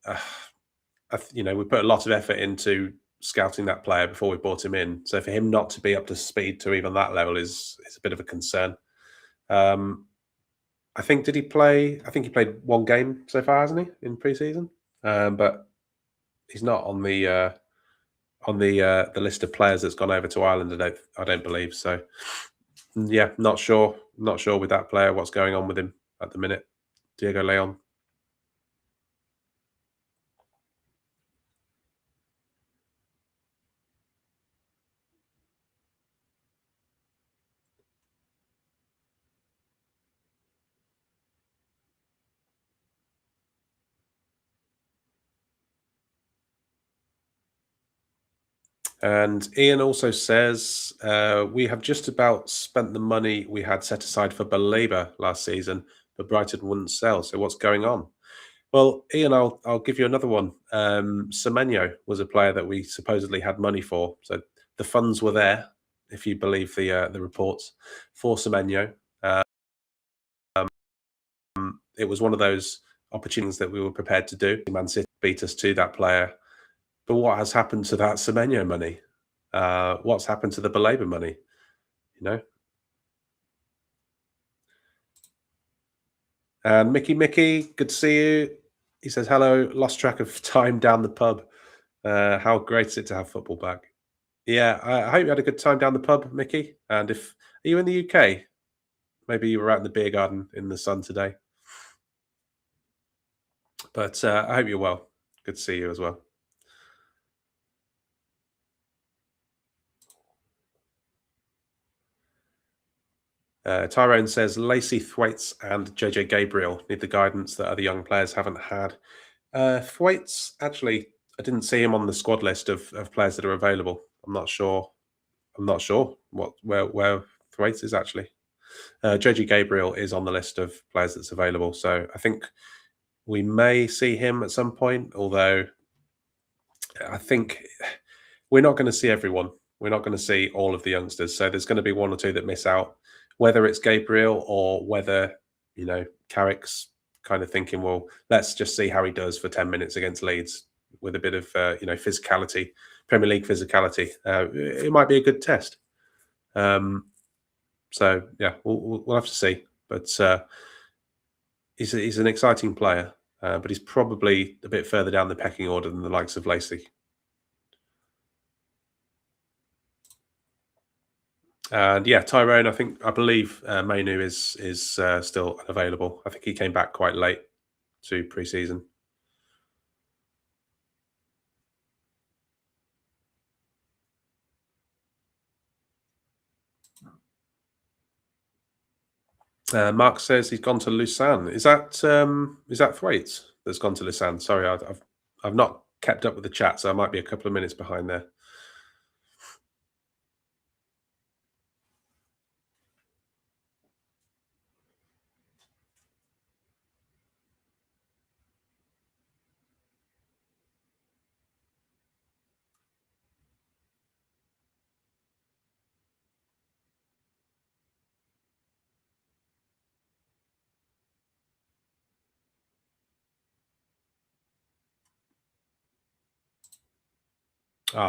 we put a lot of effort into scouting that player before we brought him in. So for him not to be up to speed to even that level is a bit of a concern. I think he played one game so far, hasn't he, in pre-season? But he's not on the on the list of players that's gone over to Ireland. I don't believe so. Yeah, not sure. Not sure with that player what's going on with him at the minute. Diego Leon. And Ian also says we have just about spent the money we had set aside for Baleba last season, but Brighton wouldn't sell. So what's going on? Well, Ian, I'll give you another one. Semenyo was a player that we supposedly had money for, so the funds were there, if you believe the reports, for Semenyo. It was one of those opportunities that we were prepared to do. Man City beat us to that player, but what has happened to that Semenyo money? What's happened to the Baleba money? You know. And Mickey, good to see you. He says hello. Lost track of time down the pub. How great is it to have football back? Yeah, I hope you had a good time down the pub, Mickey. And if are you in the UK? Maybe you were out in the beer garden in the sun today. But I hope you're well. Good to see you as well. Tyrone says Lacey Thwaites and JJ Gabriel need the guidance that other young players haven't had. Thwaites, actually, I didn't see him on the squad list of players that are available. I'm not sure. I'm not sure where Thwaites is actually. JJ Gabriel is on the list of players that's available, so I think we may see him at some point. Although I think we're not going to see everyone. We're not going to see all of the youngsters. So there's going to be one or two that miss out, whether it's Gabriel or whether, Carrick's kind of thinking, well, let's just see how he does for 10 minutes against Leeds with a bit of, physicality, Premier League physicality. It might be a good test. So, yeah, we'll have to see. But he's an exciting player, but he's probably a bit further down the pecking order than the likes of Lacey. And yeah, Tyrone, I believe Mainu is still unavailable. I think he came back quite late to pre-season. Mark says he's gone to Lausanne. Is that Thwaites that's gone to Lausanne? Sorry, I've not kept up with the chat, so I might be a couple of minutes behind there.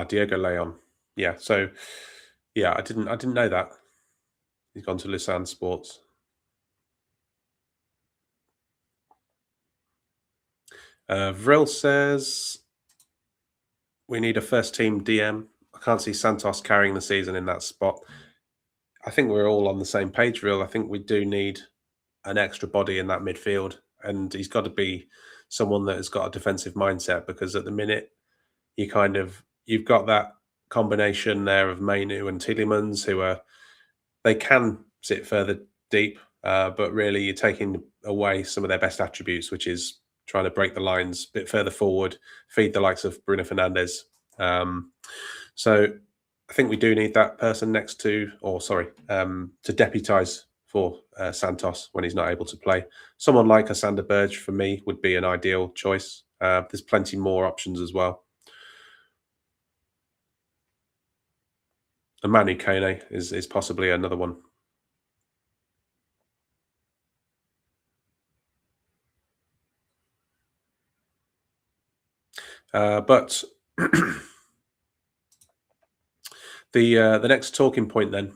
Diego Leon. Yeah. So yeah, I didn't know that. He's gone to Lausanne Sports. Vril says we need a first team DM. I can't see Santos carrying the season in that spot. I think we're all on the same page, Vril. I think we do need an extra body in that midfield, and he's got to be someone that has got a defensive mindset, because at the minute you've got that combination there of Mainu and Tielemans, they can sit further deep, but really you're taking away some of their best attributes, which is trying to break the lines a bit further forward, feed the likes of Bruno Fernandes. So I think we do need that person next to, to deputise for Santos when he's not able to play. Someone like a Sander Berge for me would be an ideal choice. There's plenty more options as well. And Manu Kone is possibly another one. But the next talking point then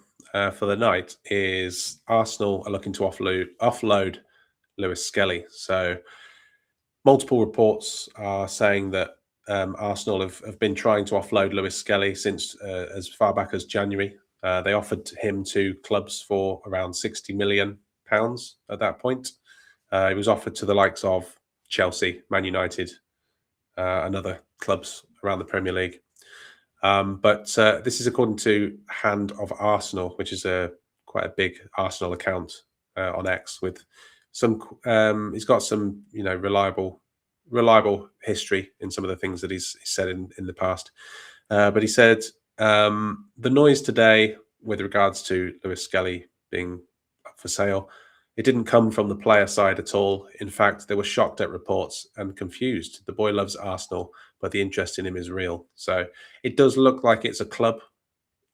for the night is Arsenal are looking to offload Lewis Skelly. So multiple reports are saying that Arsenal have been trying to offload Lewis Skelly since as far back as January. They offered him to clubs for around £60 million at that point. He was offered to the likes of Chelsea, Man United, and other clubs around the Premier League. But this is according to Hand of Arsenal, which is quite a big Arsenal account on X with some. He's got some, reliable history in some of the things that he's said in the past. But he said the noise today with regards to Lewis Skelly being up for sale, it didn't come from the player side at all. In fact, they were shocked at reports and confused. The boy loves Arsenal, but the interest in him is real. So it does look like it's a club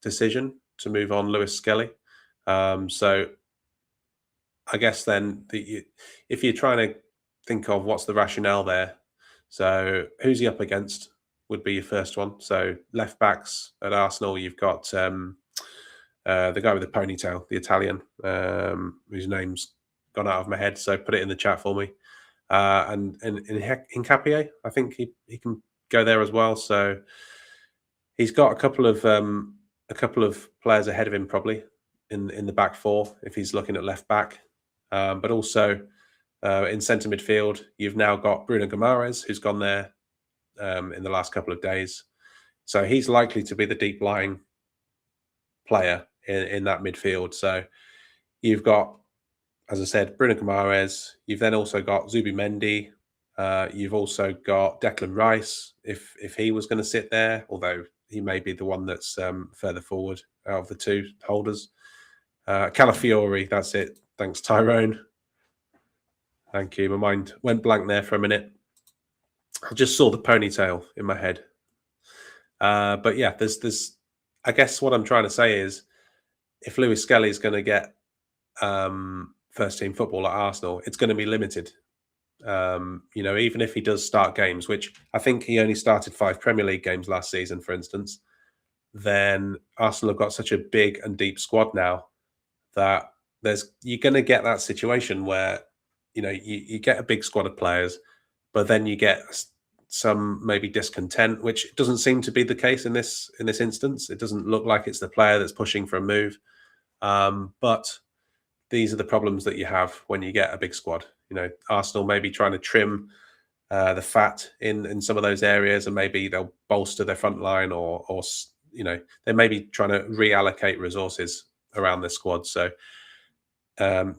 decision to move on Lewis Skelly. So I guess then if you're trying to think of what's the rationale there, so who's he up against would be your first one. So left backs at Arsenal, you've got the guy with the ponytail, the Italian, whose name's gone out of my head. So put it in the chat for me. And in Capier, I think he can go there as well. So he's got a couple of players ahead of him probably in the back four if he's looking at left back. But also in centre midfield, you've now got Bruno Guimaraes, who's gone there in the last couple of days. So he's likely to be the deep lying player in that midfield. So you've got, as I said, Bruno Guimaraes. You've then also got Zubimendi. You've also got Declan Rice, if he was going to sit there, although he may be the one that's further forward out of the two holders. Calafiori, that's it. Thanks, Tyrone. Thank you. My mind went blank there for a minute. I just saw the ponytail in my head. But yeah, there's. I guess what I'm trying to say is, if Lewis Skelly is going to get first team football at Arsenal, it's going to be limited. Even if he does start games, which I think he only started 5 Premier League games last season, for instance, then Arsenal have got such a big and deep squad now that you're going to get that situation where you get a big squad of players, but then you get some maybe discontent, which doesn't seem to be the case in this instance. It doesn't look like it's the player that's pushing for a move, but these are the problems that you have when you get a big squad. Arsenal may be trying to trim the fat in some of those areas, and maybe they'll bolster their front line, or they may be trying to reallocate resources around the squad. So I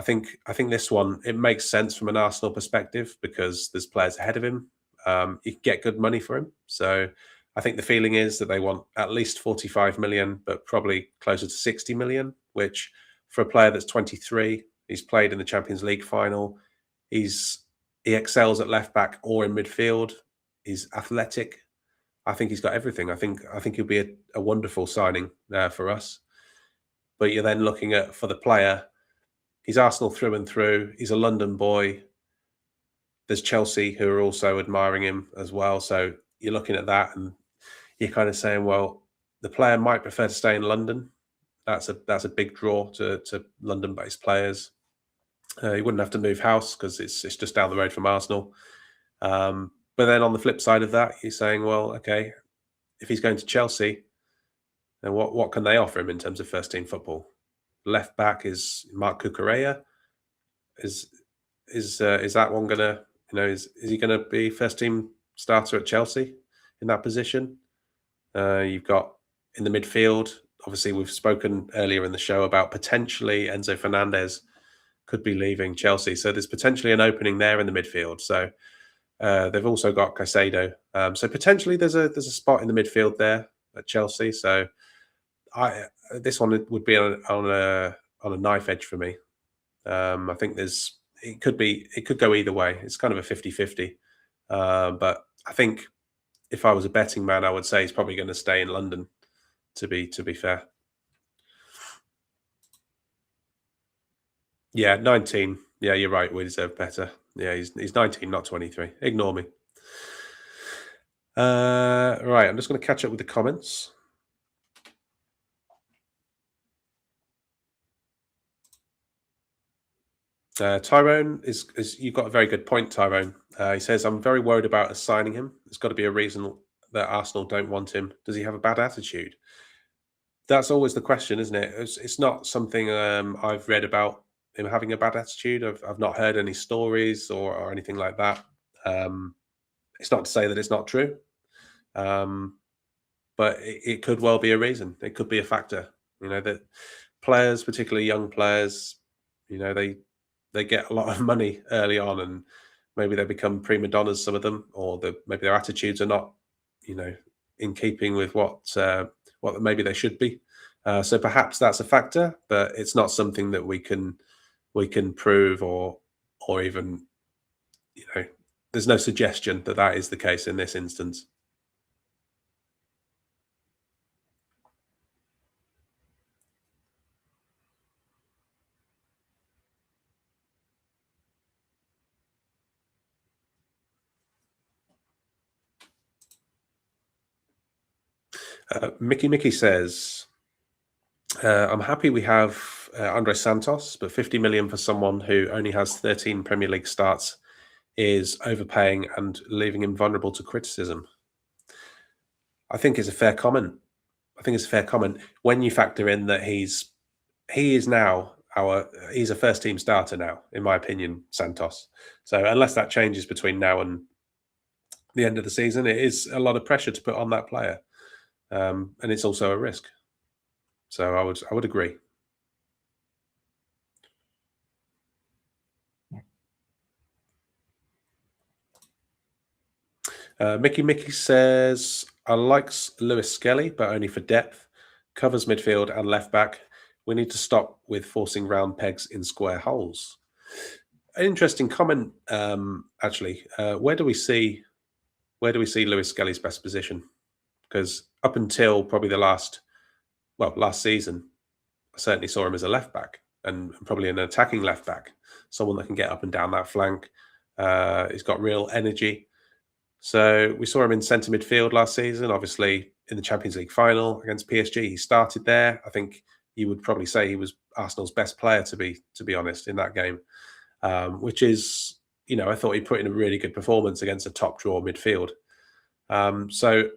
think this one, it makes sense from an Arsenal perspective because there's players ahead of him. You can get good money for him. So I think the feeling is that they want at least 45 million, but probably closer to 60 million, which for a player that's 23, he's played in the Champions League final. He excels at left back or in midfield. He's athletic. I think he's got everything. I think he'll be a wonderful signing for us. But you're then looking at, for the player, he's Arsenal through and through. He's a London boy. There's Chelsea who are also admiring him as well. So you're looking at that and you're kind of saying, well, the player might prefer to stay in London. That's a big draw to London-based players. He wouldn't have to move house because it's just down the road from Arsenal. But then on the flip side of that, you're saying, well, okay, if he's going to Chelsea, then what can they offer him in terms of first team football? Left back is Marc Cucurella. Is that one gonna, is he gonna be first team starter at Chelsea in that position? You've got in the midfield, obviously we've spoken earlier in the show about potentially Enzo Fernandez could be leaving Chelsea. So there's potentially an opening there in the midfield. So they've also got Caicedo. So potentially there's a spot in the midfield there at Chelsea. So this one would be on a knife edge for me. I think it could go either way. It's kind of a 50-50. But I think if I was a betting man, I would say he's probably going to stay in London, to be fair. Yeah, 19. Yeah, you're right. We deserve better. Yeah, he's 19, not 23. Ignore me. Right, I'm just going to catch up with the comments. Tyrone is you've got a very good point, Tyrone. He says, I'm very worried about us signing him. There's got to be a reason that Arsenal don't want him. Does he have a bad attitude? That's always the question, isn't it? It's not something I've read about him having a bad attitude. I've not heard any stories or anything like that. Um, it's not to say that it's not true, um, but it could well be a reason. It could be a factor. That players, particularly young players, they get a lot of money early on, and maybe they become prima donnas. Some of them, or maybe their attitudes are not, you know, in keeping with what maybe they should be. So perhaps that's a factor, but it's not something that we can prove or even there's no suggestion that that is the case in this instance. Mickey says, I'm happy we have Andre Santos, but 50 million for someone who only has 13 Premier League starts is overpaying and leaving him vulnerable to criticism. I think it's a fair comment. When you factor in that he is now he's a first team starter now, in my opinion, Santos. So unless that changes between now and the end of the season, it is a lot of pressure to put on that player, and it's also a risk. So I would agree. Mickey says, I likes Lewis Skelly, but only for depth. Covers midfield and left back. We need to stop with forcing round pegs in square holes. An interesting comment, actually. Where do we see Lewis Skelly's best position? Because up until probably last season, I certainly saw him as a left back and probably an attacking left back, someone that can get up and down that flank. He's got real energy. So we saw him in centre midfield last season, obviously in the Champions League final against PSG. He started there. I think you would probably say he was Arsenal's best player, to be honest, in that game, which is, I thought he put in a really good performance against a top draw midfield. So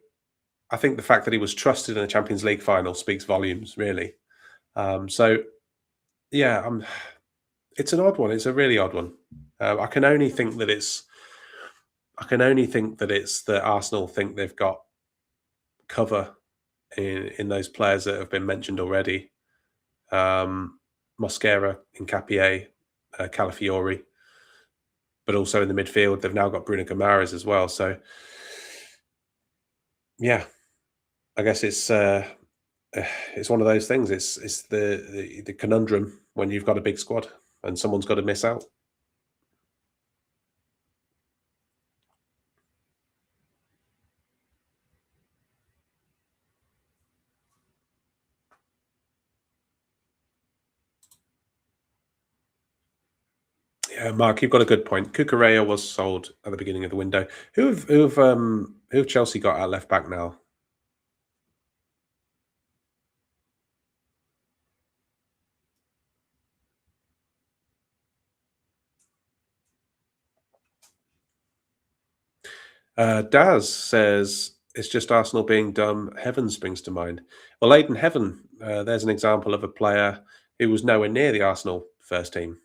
I think the fact that he was trusted in the Champions League final speaks volumes, really. So yeah, it's an odd one. It's a really odd one. I can only think that it's that Arsenal think they've got cover in those players that have been mentioned already. Mosquera, Hincapié, Calafiori, but also in the midfield they've now got Bruno Guimaraes as well. So yeah, I guess it's one of those things. It's the conundrum when you've got a big squad and someone's got to miss out. Yeah, Mark, you've got a good point. Cucurella was sold at the beginning of the window. Who have Chelsea got at left back now? Daz says it's just Arsenal being dumb. Heaven springs to mind. Well, Aiden Heaven, there's an example of a player who was nowhere near the Arsenal first team.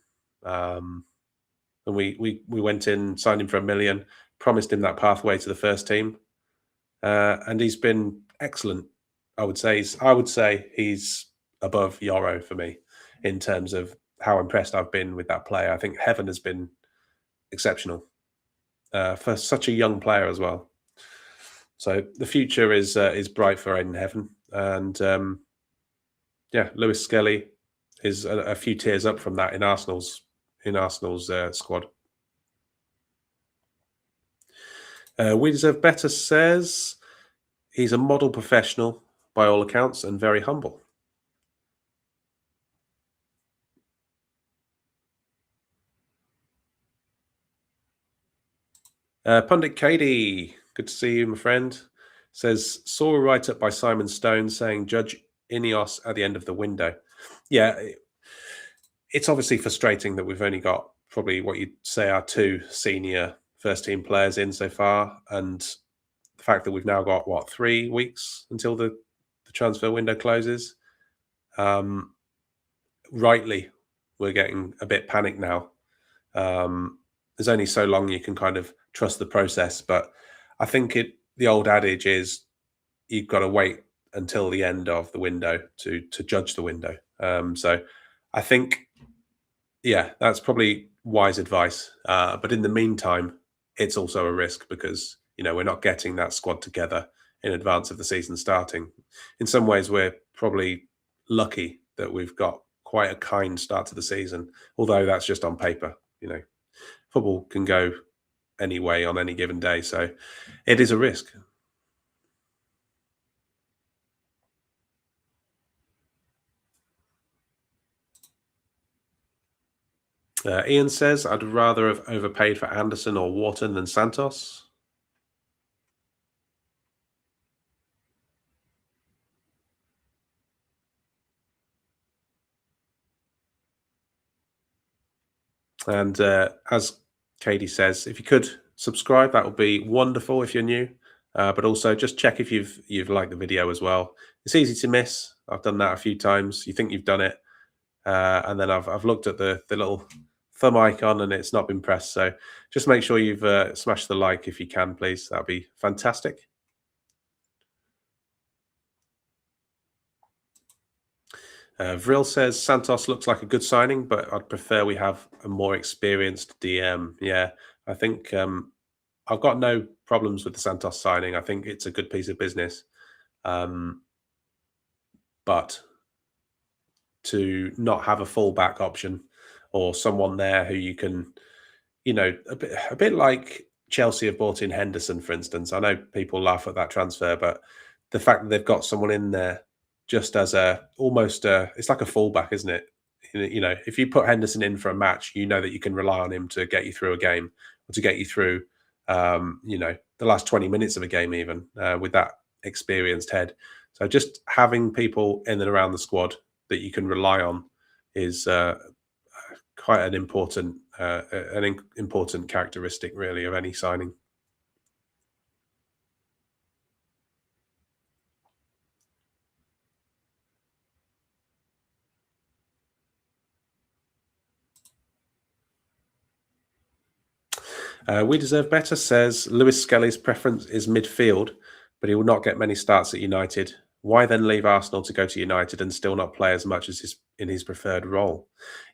And we went in, signed him for $1 million, promised him that pathway to the first team, and he's been excellent. I would say he's above Yoro for me in terms of how impressed I've been with that player. I think Heaven has been exceptional for such a young player as well. So the future is bright for Aiden Heaven, and Lewis Skelly is a few tiers up from that in Arsenal's squad. We Deserve Better says he's a model professional by all accounts and very humble. Pundit Katie, good to see you, my friend. Says, saw a write-up by Simon Stone saying judge Ineos at the end of the window. Yeah, it's obviously frustrating that we've only got probably what you'd say are two senior first team players in so far, and the fact that we've now got what 3 weeks until the transfer window closes. Um, Rightly, we're getting a bit panicked now. There's only so long you can kind of trust the process, but I think the old adage is you've got to wait until the end of the window to judge the window. So I think, yeah, that's probably wise advice. But in the meantime, it's also a risk because we're not getting that squad together in advance of the season starting. In some ways, we're probably lucky that we've got quite a kind start to the season, although that's just on paper. Football can go any way on any given day, so it is a risk. Ian says, I'd rather have overpaid for Anderson or Wharton than Santos. And as Katie says, if you could subscribe, that would be wonderful if you're new. But also just check if you've liked the video as well. It's easy to miss. I've done that a few times. You think you've done it, and then I've looked at the little thumb icon and it's not been pressed. So just make sure you've smashed the like if you can, please. That'd be fantastic. Vril says Santos looks like a good signing, but I'd prefer we have a more experienced DM. Yeah, I think I've got no problems with the Santos signing. I think it's a good piece of business. But to not have a fullback option or someone there who you can, a bit like Chelsea have bought in Henderson, for instance. I know people laugh at that transfer, but the fact that they've got someone in there just as it's like a fullback, isn't it? If you put Henderson in for a match, you know that you can rely on him to get you through a game or to get you through, the last 20 minutes of a game, even with that experienced head. So just having people in and around the squad that you can rely on is quite an important characteristic, really, of any signing. We Deserve Better says Lewis Skelly's preference is midfield, but he will not get many starts at United. Why then leave Arsenal to go to United and still not play as much as in his preferred role?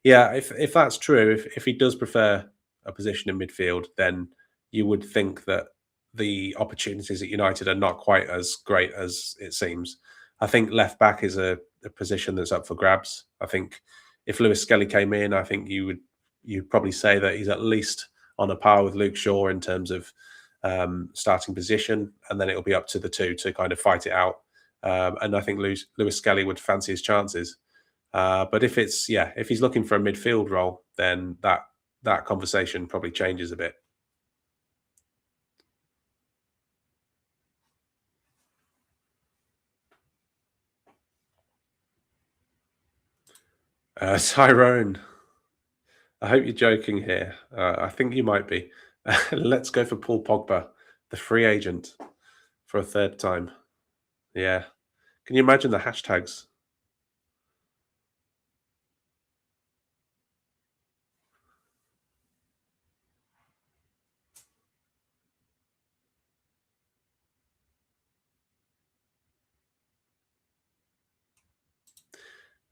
Yeah, if that's true, if he does prefer a position in midfield, then you would think that the opportunities at United are not quite as great as it seems. I think left back is a position that's up for grabs. I think if Lewis Skelly came in, I think you'd probably say that he's at least on a par with Luke Shaw in terms of starting position, and then it'll be up to the two to kind of fight it out. And I think Lewis Skelly would fancy his chances. But if he's looking for a midfield role, then that conversation probably changes a bit. Tyrone, I hope you're joking here. I think you might be. Let's go for Paul Pogba, the free agent, for a third time. Yeah. Can you imagine the hashtags?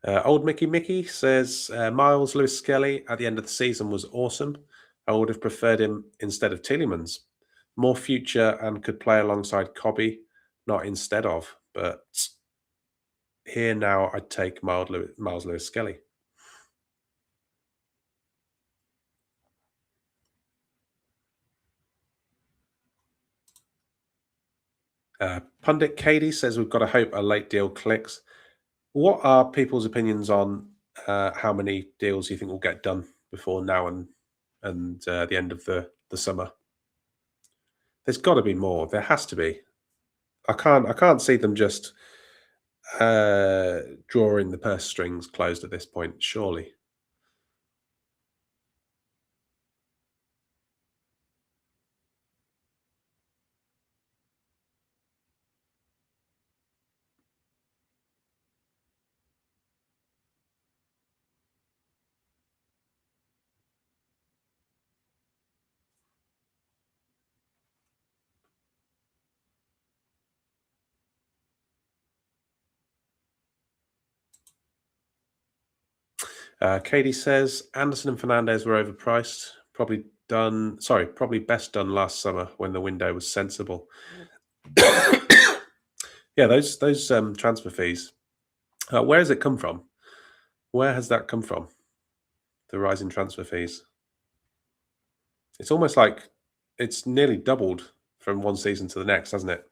Old Mickey says Miles Lewis Skelly at the end of the season was awesome. I would have preferred him instead of Tielemans. More future and could play alongside Cobby, not instead of. But here now, I'd take Miles Lewis Skelly. Pundit Katie says we've got to hope a late deal clicks. What are people's opinions on how many deals you think will get done before now and the end of the summer? There's got to be more. There has to be. I can't see them just drawing the purse strings closed at this point. Surely. Katie says Anderson and Fernandez were overpriced. Probably best done last summer when the window was sensible. Yeah, those transfer fees. Where has it come from? Where has that come from? The rise in transfer fees. It's almost like it's nearly doubled from one season to the next, hasn't it?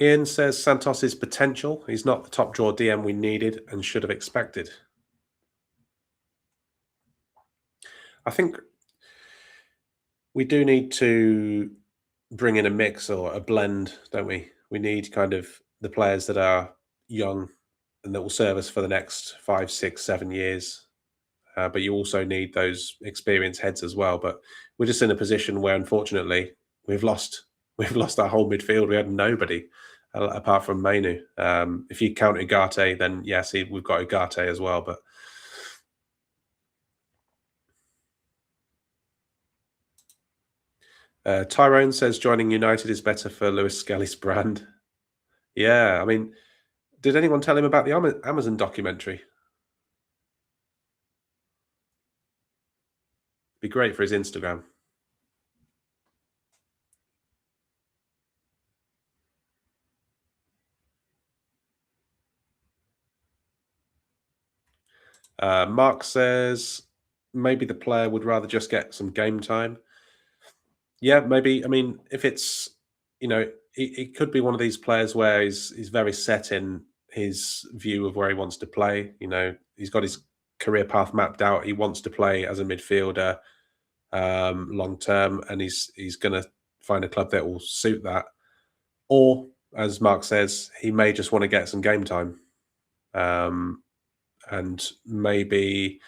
Ian says Santos's potential. He's not the top draw DM we needed and should have expected. I think we do need to bring in a mix or a blend, don't we? We need kind of the players that are young and that will serve us for the next 5, 6, 7 years. But you also need those experienced heads as well. But we're just in a position where, unfortunately, we've lost our whole midfield. We had nobody apart from Mainu. If you count Ugarte, then yes, we've got Ugarte as well. But Tyrone says joining United is better for Lewis Skelly's brand. Yeah, I mean, did anyone tell him about the Amazon documentary? Be great for his Instagram. Mark says maybe the player would rather just get some game time. Yeah, maybe. I mean, if it's, it could be one of these players where he's very set in his view of where he wants to play. He's got his career path mapped out. He wants to play as a midfielder long term, and he's going to find a club that will suit that. Or, as Mark says, he may just want to get some game time. And maybe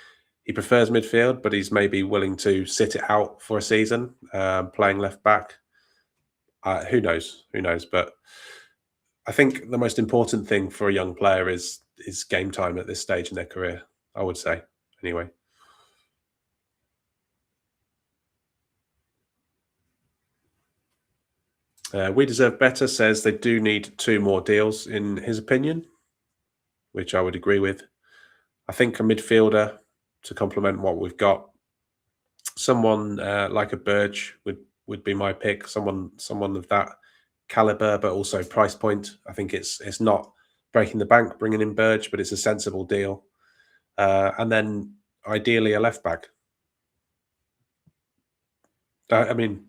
he prefers midfield, but he's maybe willing to sit it out for a season, playing left back. Who knows? Who knows? But I think the most important thing for a young player is game time at this stage in their career. I would say, anyway. We Deserve Better says they do need 2 more deals, in his opinion, which I would agree with. I think a midfielder to complement what we've got. Someone like a Burge would be my pick. Someone of that caliber, but also price point. I think it's not breaking the bank bringing in Burge, but it's a sensible deal. And then ideally a left back. I mean,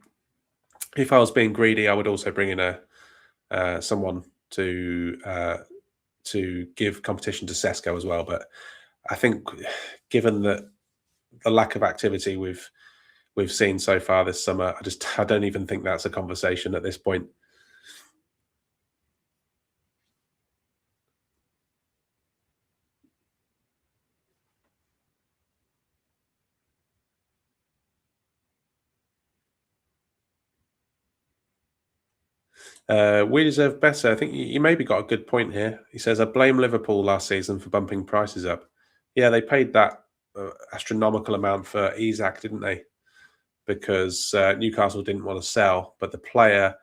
if I was being greedy, I would also bring in someone to give competition to Sesko as well. But I think, given the lack of activity we've seen so far this summer, I don't even think that's a conversation at this point. We Deserve Better. I think you maybe got a good point here. He says, I blame Liverpool last season for bumping prices up. Yeah, they paid that astronomical amount for Isak, didn't they? Because Newcastle didn't want to sell, but the player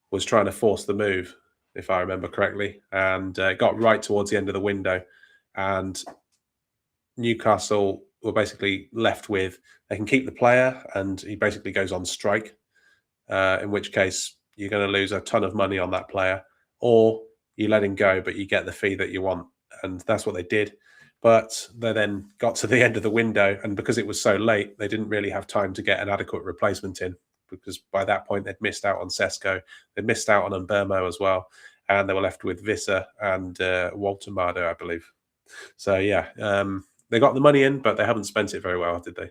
was trying to force the move, if I remember correctly, and got right towards the end of the window. And Newcastle were basically left with, they can keep the player, and he basically goes on strike, in which case you're going to lose a ton of money on that player, or you let him go, but you get the fee that you want. And that's what they did. But they then got to the end of the window, and because it was so late, they didn't really have time to get an adequate replacement in, because by that point they'd missed out on Sesko, they'd missed out on Mbermo as well, and they were left with Visser and Walter Mardo, I believe. So yeah, they got the money in, but they haven't spent it very well, did they?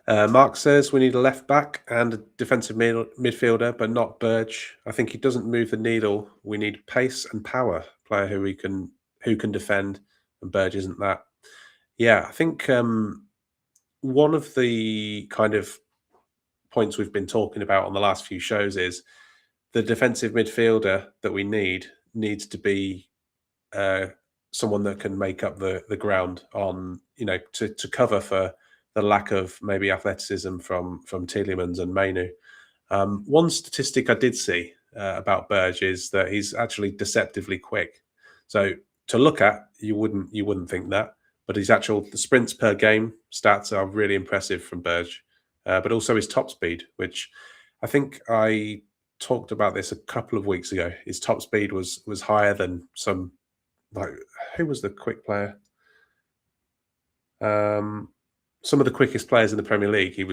Mark says we need a left back and a defensive midfielder, but not Burge. I think he doesn't move the needle. We need pace and power, player who can defend, and Burge isn't that. Yeah, I think one of the kind of points we've been talking about on the last few shows is the defensive midfielder that we needs to be uh, someone that can make up the ground on to cover for the lack of maybe athleticism from Tielemans and Mainu. One statistic I did see about Burge is that he's actually deceptively quick. So to look at, you wouldn't think that, but his actual the sprints per game stats are really impressive from Burge, but also his top speed, which I think I talked about this a couple of weeks ago. His top speed was higher than some, like, who was the quick player? Um, some of the quickest players in the Premier League. He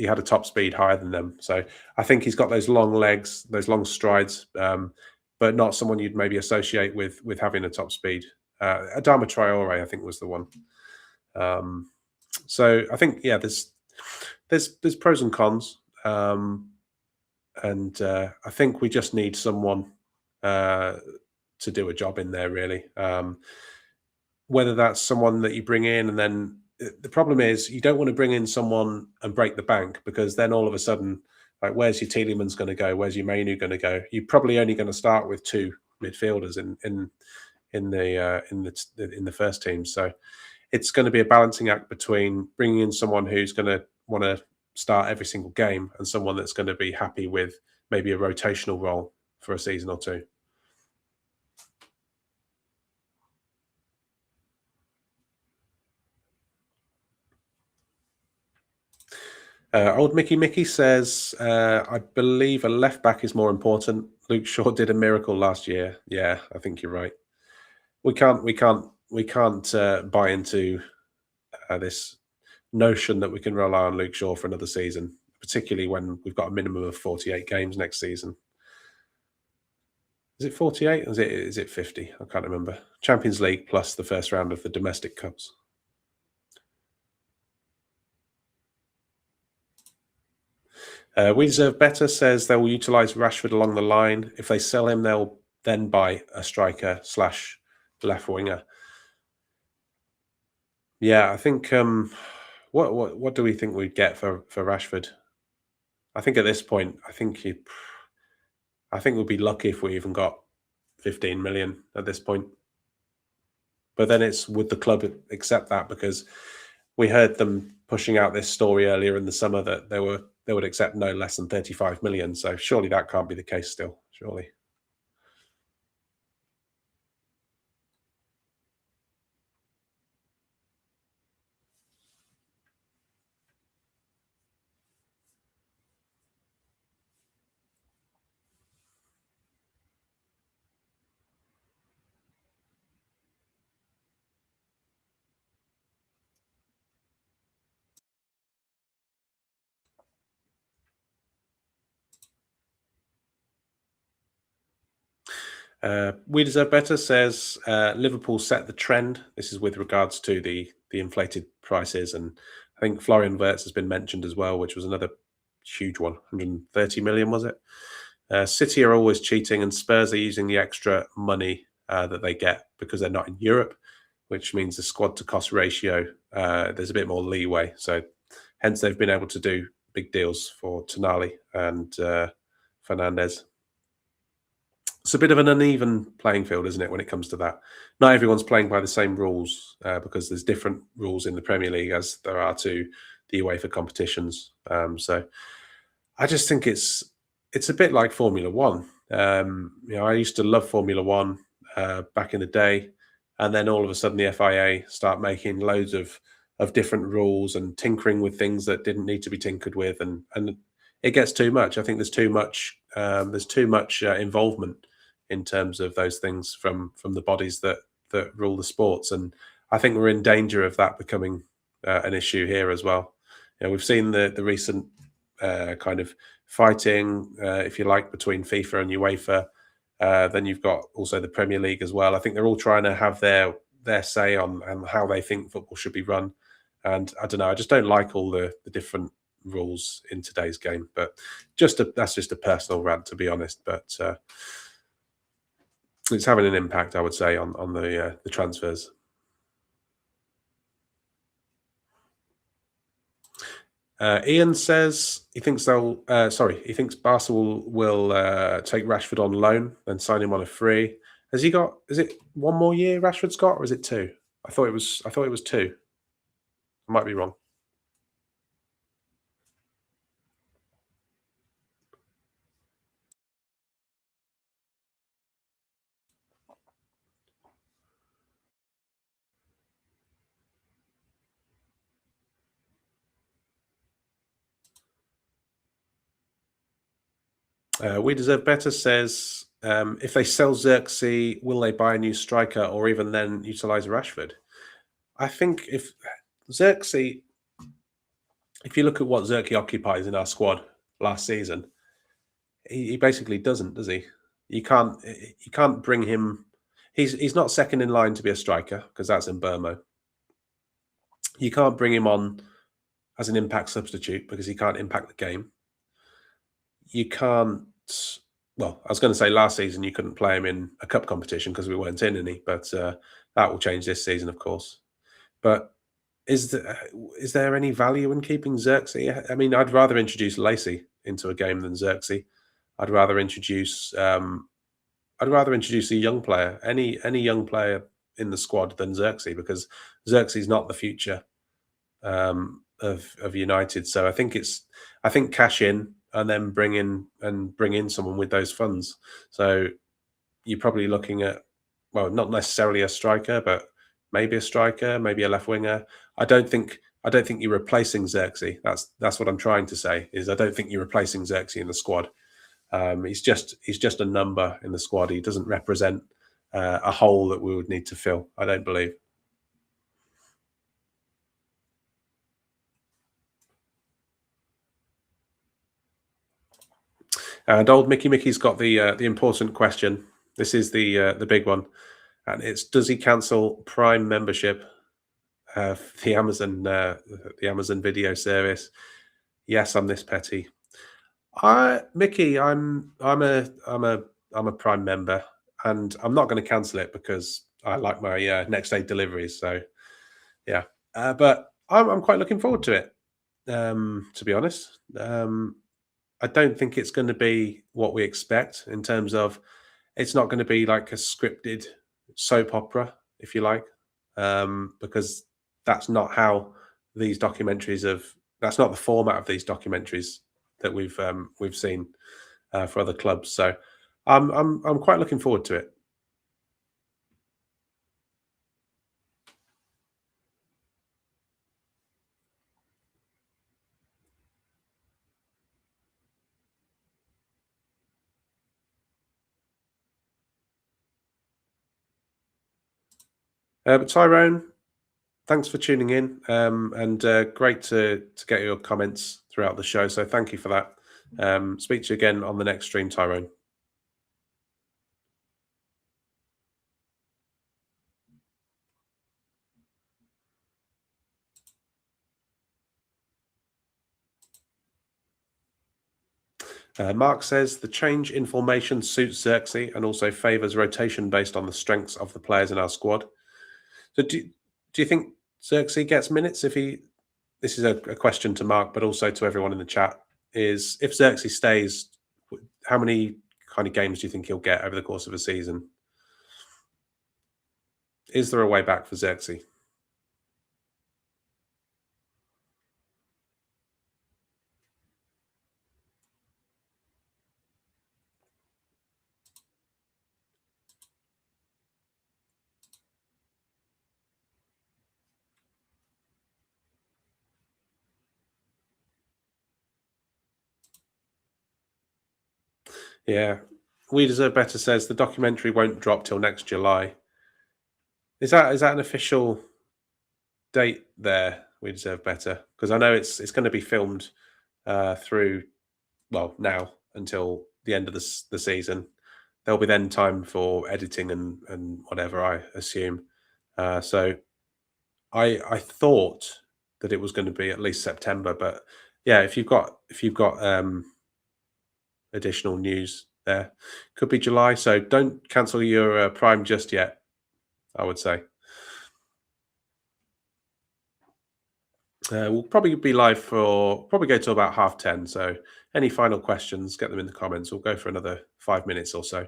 had a top speed higher than them. So I think he's got those long legs, those long strides, but not someone you'd maybe associate with having a top speed. Adama Traore, I think, was the one. So I think, yeah, there's pros and cons, and I think we just need someone to do a job in there, really. Whether that's someone that you bring in, and then the problem is you don't want to bring in someone and break the bank, because then all of a sudden, like, where's your Tielemans going to go? Where's your Mainu going to go? You're probably only going to start with two midfielders in the first team. So it's going to be a balancing act between bringing in someone who's going to want to start every single game and someone that's going to be happy with maybe a rotational role for a season or two. Old Mickey says, I believe a left back is more important. Luke Shaw did a miracle last year. Yeah, I think you're right. We can't buy into this notion that we can rely on Luke Shaw for another season, particularly when we've got a minimum of 48 games next season. Is it 48? Or is it 50? I can't remember. Champions League plus the first round of the domestic cups. We Deserve Better says they will utilise Rashford along the line. If they sell him, they'll then buy a striker / left winger. Yeah, I think. What do we think we'd get for Rashford? I think at this point, I think we'd be lucky if we even got 15 million at this point. But then it's, would the club accept that? Because we heard them pushing out this story earlier in the summer that they would accept no less than 35 million. So surely that can't be the case still, surely. We Deserve Better says Liverpool set the trend. This is with regards to the inflated prices, and I think Florian Wirtz has been mentioned as well, which was another huge one. 130 million, was it? City are always cheating, and Spurs are using the extra money that they get because they're not in Europe, which means the squad to cost ratio, there's a bit more leeway. So hence they've been able to do big deals for Tonali and Fernandez. It's a bit of an uneven playing field, isn't it, when it comes to that? Not everyone's playing by the same rules, because there's different rules in the Premier League as there are to the UEFA competitions. So I just think it's a bit like Formula One. I used to love Formula One back in the day, and then all of a sudden the FIA start making loads of different rules and tinkering with things that didn't need to be tinkered with, and it gets too much. I think there's too much involvement in terms of those things from the bodies that rule the sports, and I think we're in danger of that becoming an issue here as well. We've seen the recent kind of fighting, if you like, between FIFA and UEFA. Then you've got also the Premier League as well. I think they're all trying to have their say on how they think football should be run. And I don't know, I just don't like all the different rules in today's game. But that's just a personal rant, to be honest. But it's having an impact, I would say, on the transfers. Ian says he thinks they'll. He thinks Barca will take Rashford on loan and sign him on a free. Has he got? Is it one more year Rashford's got, or is it two? I thought it was. I thought it was two. I might be wrong. We Deserve Better says, if they sell Xerxes, will they buy a new striker or even then utilise Rashford? I think if Xerxes, if you look at what Xerxes occupies in our squad last season, he basically doesn't, does he? You can't bring him. He's not second in line to be a striker because that's in Burmo. You can't bring him on as an impact substitute because he can't impact the game. You can't. Well, I was going to say last season you couldn't play him in a cup competition because we weren't in any, but that will change this season, of course. But is there any value in keeping Xerxes? I mean, I'd rather introduce Lacey into a game than Xerxes. I'd rather introduce a young player, any young player in the squad than Xerxes, because Xerxes is not the future of United. So I think cash in and then bring in someone with those funds. So you're probably looking at, well, not necessarily a striker, but maybe a striker, maybe a left winger. I don't think you're replacing Xerxes. That's what I'm trying to say. Is I don't think you're replacing Xerxes in the squad. He's just a number in the squad. He doesn't represent a hole that we would need to fill. I don't believe. And old Mickey's got the important question. This is the big one, and it's: does he cancel Prime membership, the Amazon Video service? Yes, I'm this petty. Mickey, I'm a Prime member, and I'm not going to cancel it because I like my next day deliveries. So yeah, but I'm quite looking forward to it. To be honest, I don't think it's going to be what we expect in terms of it's not going to be like a scripted soap opera, if you like, because that's not how these documentaries have. That's not the format of these documentaries that we've seen for other clubs. So I'm quite looking forward to it. But Tyrone, thanks for tuning in, and great to get your comments throughout the show. So thank you for that. Speak to you again on the next stream, Tyrone. Mark says the change in formation suits Xerxes and also favours rotation based on the strengths of the players in our squad. So do you think Xerxes gets minutes if he? This is a question to Mark, but also to everyone in the chat. Is if Xerxes stays, how many kind of games do you think he'll get over the course of a season? Is there a way back for Xerxes? Yeah. We Deserve Better says the documentary won't drop till next July. Is that an official date there? We Deserve Better, because I know it's going to be filmed through, well, now until the end of the season. There'll be then time for editing and whatever, I assume. So I thought that it was going to be at least September. But yeah, if you've got additional news there, could be July. So don't cancel your Prime just yet, I would say. We'll probably be live for probably go to about 10:30. So any final questions, get them in the comments. We'll go for another 5 minutes or so.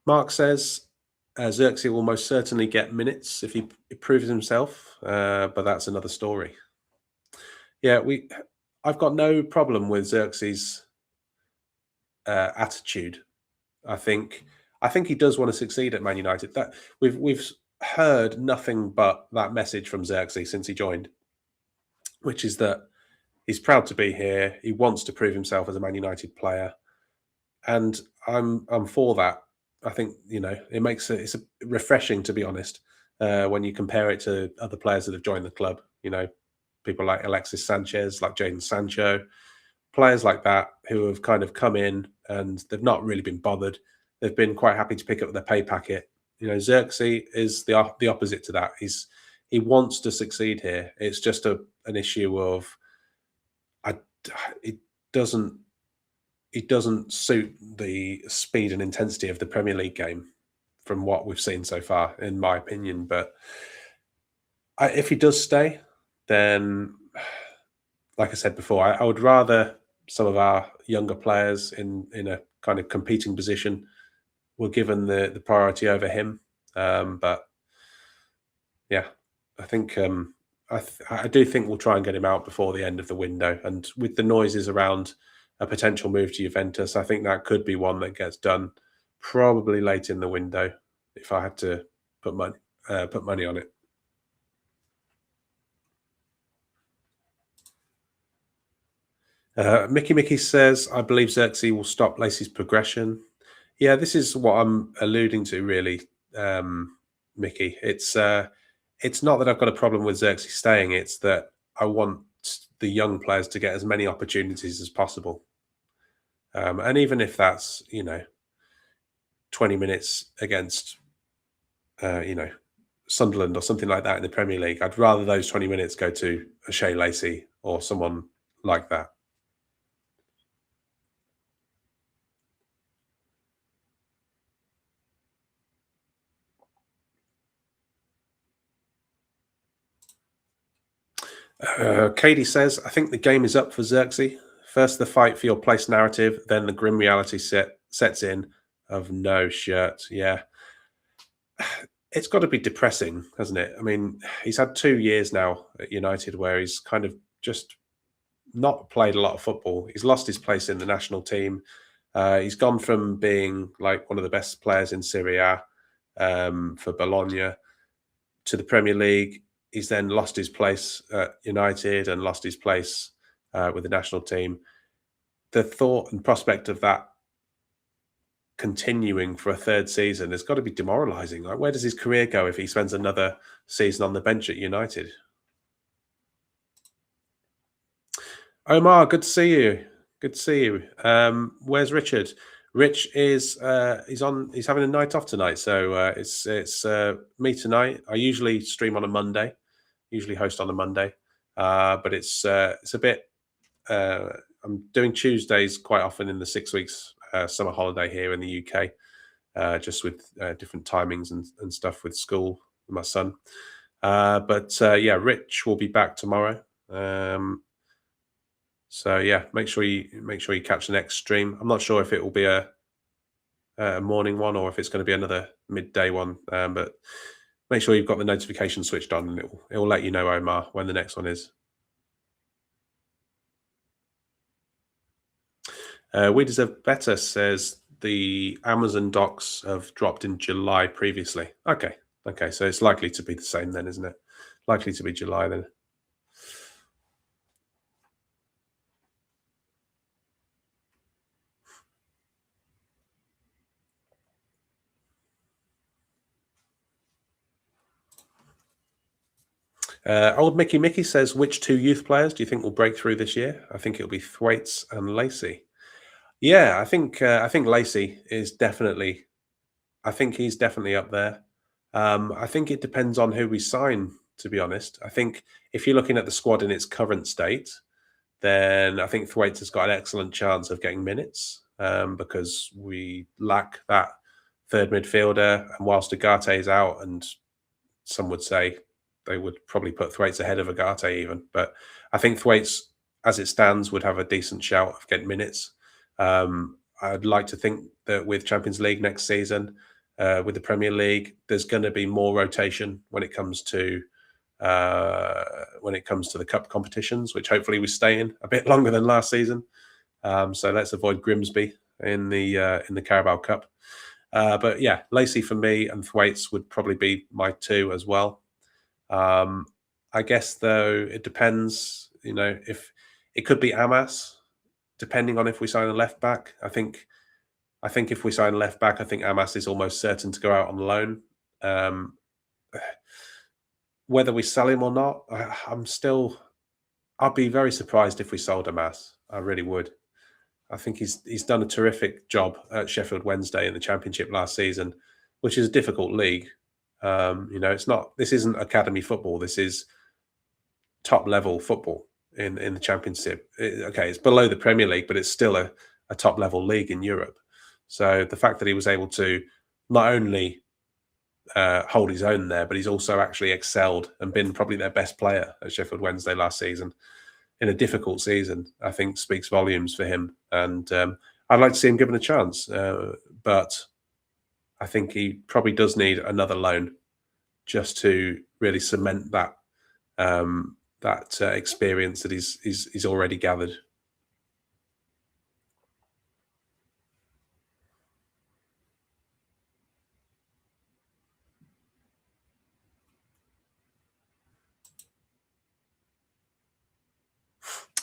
Mark says Xerxes will most certainly get minutes if he proves himself, but that's another story. Yeah, I've got no problem with Xerxes' attitude. I think he does want to succeed at Man United. That we've heard nothing but that message from Xerxes since he joined, which is that he's proud to be here. He wants to prove himself as a Man United player, and I'm for that. I think it's refreshing, to be honest, when you compare it to other players that have joined the club. People like Alexis Sanchez, like Jadon Sancho, players like that who have kind of come in and they've not really been bothered. They've been quite happy to pick up their pay packet. Xerxes is the opposite to that. He wants to succeed here. It's just an issue of it doesn't suit the speed and intensity of the Premier League game from what we've seen so far, in my opinion. But if he does stay, then, like I said before, I would rather some of our younger players in a kind of competing position were given the priority over him. But yeah, I think I do think we'll try and get him out before the end of the window. And with the noises around a potential move to Juventus, I think that could be one that gets done probably late in the window. If I had to put money on it. Mickey says, I believe Xerxes will stop Lacey's progression. Yeah, this is what I'm alluding to, really, Mickey. It's not that I've got a problem with Xerxes staying. It's that I want the young players to get as many opportunities as possible. And even if that's, 20 minutes against, Sunderland or something like that in the Premier League, I'd rather those 20 minutes go to a Shea Lacey or someone like that. Katie says, I think the game is up for Xerxes. First the fight for your place narrative, then the grim reality sets in of no shirt. Yeah. It's got to be depressing, hasn't it? I mean, he's had 2 years now at United where he's kind of just not played a lot of football. He's lost his place in the national team. He's gone from being like one of the best players in Serie A for Bologna to the Premier League. He's then lost his place at United and lost his place with the national team. The thought and prospect of that continuing for a third season has got to be demoralising. Like, where does his career go if he spends another season on the bench at United? Omar, good to see you. Good to see you. Where's Richard? Rich is he's having a night off tonight, so it's me tonight. I usually stream on a Monday, usually host on a Monday, but it's a bit. I'm doing Tuesdays quite often in the 6 weeks summer holiday here in the UK, just with different timings and stuff with school with my son. But yeah, Rich will be back tomorrow. So yeah, make sure you catch the next stream. I'm not sure if it will be a morning one or if it's going to be another midday one, but make sure you've got the notification switched on, and it will let you know, Omar, when the next one is. We Deserve Better says the Amazon docs have dropped in July previously. Okay, so it's likely to be the same then, isn't it? Likely to be July then. Old Mickey says, which 2 youth players do you think will break through this year? I think it'll be Thwaites and Lacey. Yeah, I think Lacey is definitely. I think he's definitely up there. I think it depends on who we sign, to be honest. I think if you're looking at the squad in its current state, then I think Thwaites has got an excellent chance of getting minutes because we lack that third midfielder. And whilst Agate is out, and some would say they would probably put Thwaites ahead of Agate even, but I think Thwaites, as it stands, would have a decent shout of getting minutes. I'd like to think that with Champions League next season, with the Premier League, there's going to be more rotation when it comes to the cup competitions, which hopefully we stay in a bit longer than last season. So let's avoid Grimsby in the Carabao Cup. But yeah, Lacey for me and Thwaites would probably be my two as well. I guess though it depends. If it could be Amas, depending on if we sign a left back. I think if we sign a left back, I think Amas is almost certain to go out on loan. Whether we sell him or not, I'd be very surprised if we sold Amas. I really would. I think he's done a terrific job at Sheffield Wednesday in the Championship last season, which is a difficult league. It's not. This isn't academy football. This is top level football in the Championship. It's below the Premier League, but it's still a top level league in Europe. So the fact that he was able to not only hold his own there, but he's also actually excelled and been probably their best player at Sheffield Wednesday last season in a difficult season, I think speaks volumes for him. And I'd like to see him given a chance, but I think he probably does need another loan just to really cement that experience that he's already gathered.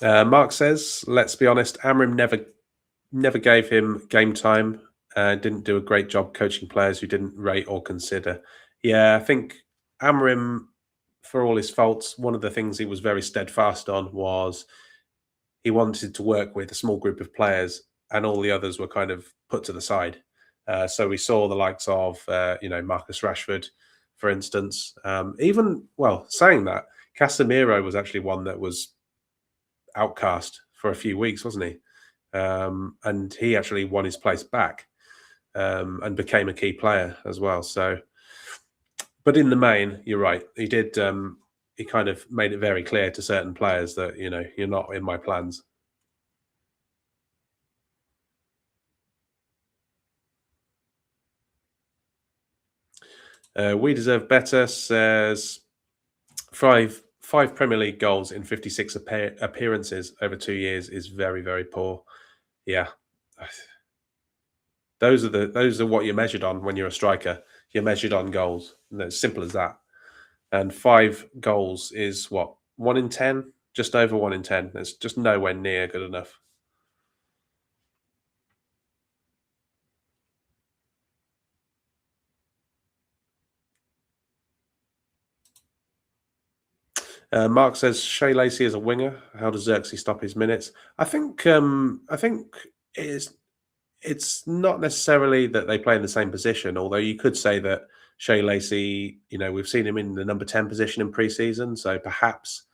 Mark says, let's be honest, Amrim never gave him game time. Didn't do a great job coaching players who didn't rate or consider. Yeah, I think Amrim, for all his faults, one of the things he was very steadfast on was he wanted to work with a small group of players, and all the others were kind of put to the side. So we saw the likes of Marcus Rashford, for instance. Saying that, Casemiro was actually one that was outcast for a few weeks, wasn't he? And he actually won his place back and became a key player as well. So, but in the main, you're right. He did. He kind of made it very clear to certain players that you're not in my plans. We deserve better. Says five Premier League goals in 56 appearances over 2 years is very, very poor. Yeah, those are what you're measured on when you're a striker. You're measured on goals, and it's simple as that. And 5 goals is what, 1 in 10, just over 1 in 10. It's just nowhere near good enough. Mark says Shea Lacey is a winger. How does Xerxes stop his minutes? I think it's not necessarily that they play in the same position, although you could say that Shea Lacey, we've seen him in the number 10 position in pre-season, so perhaps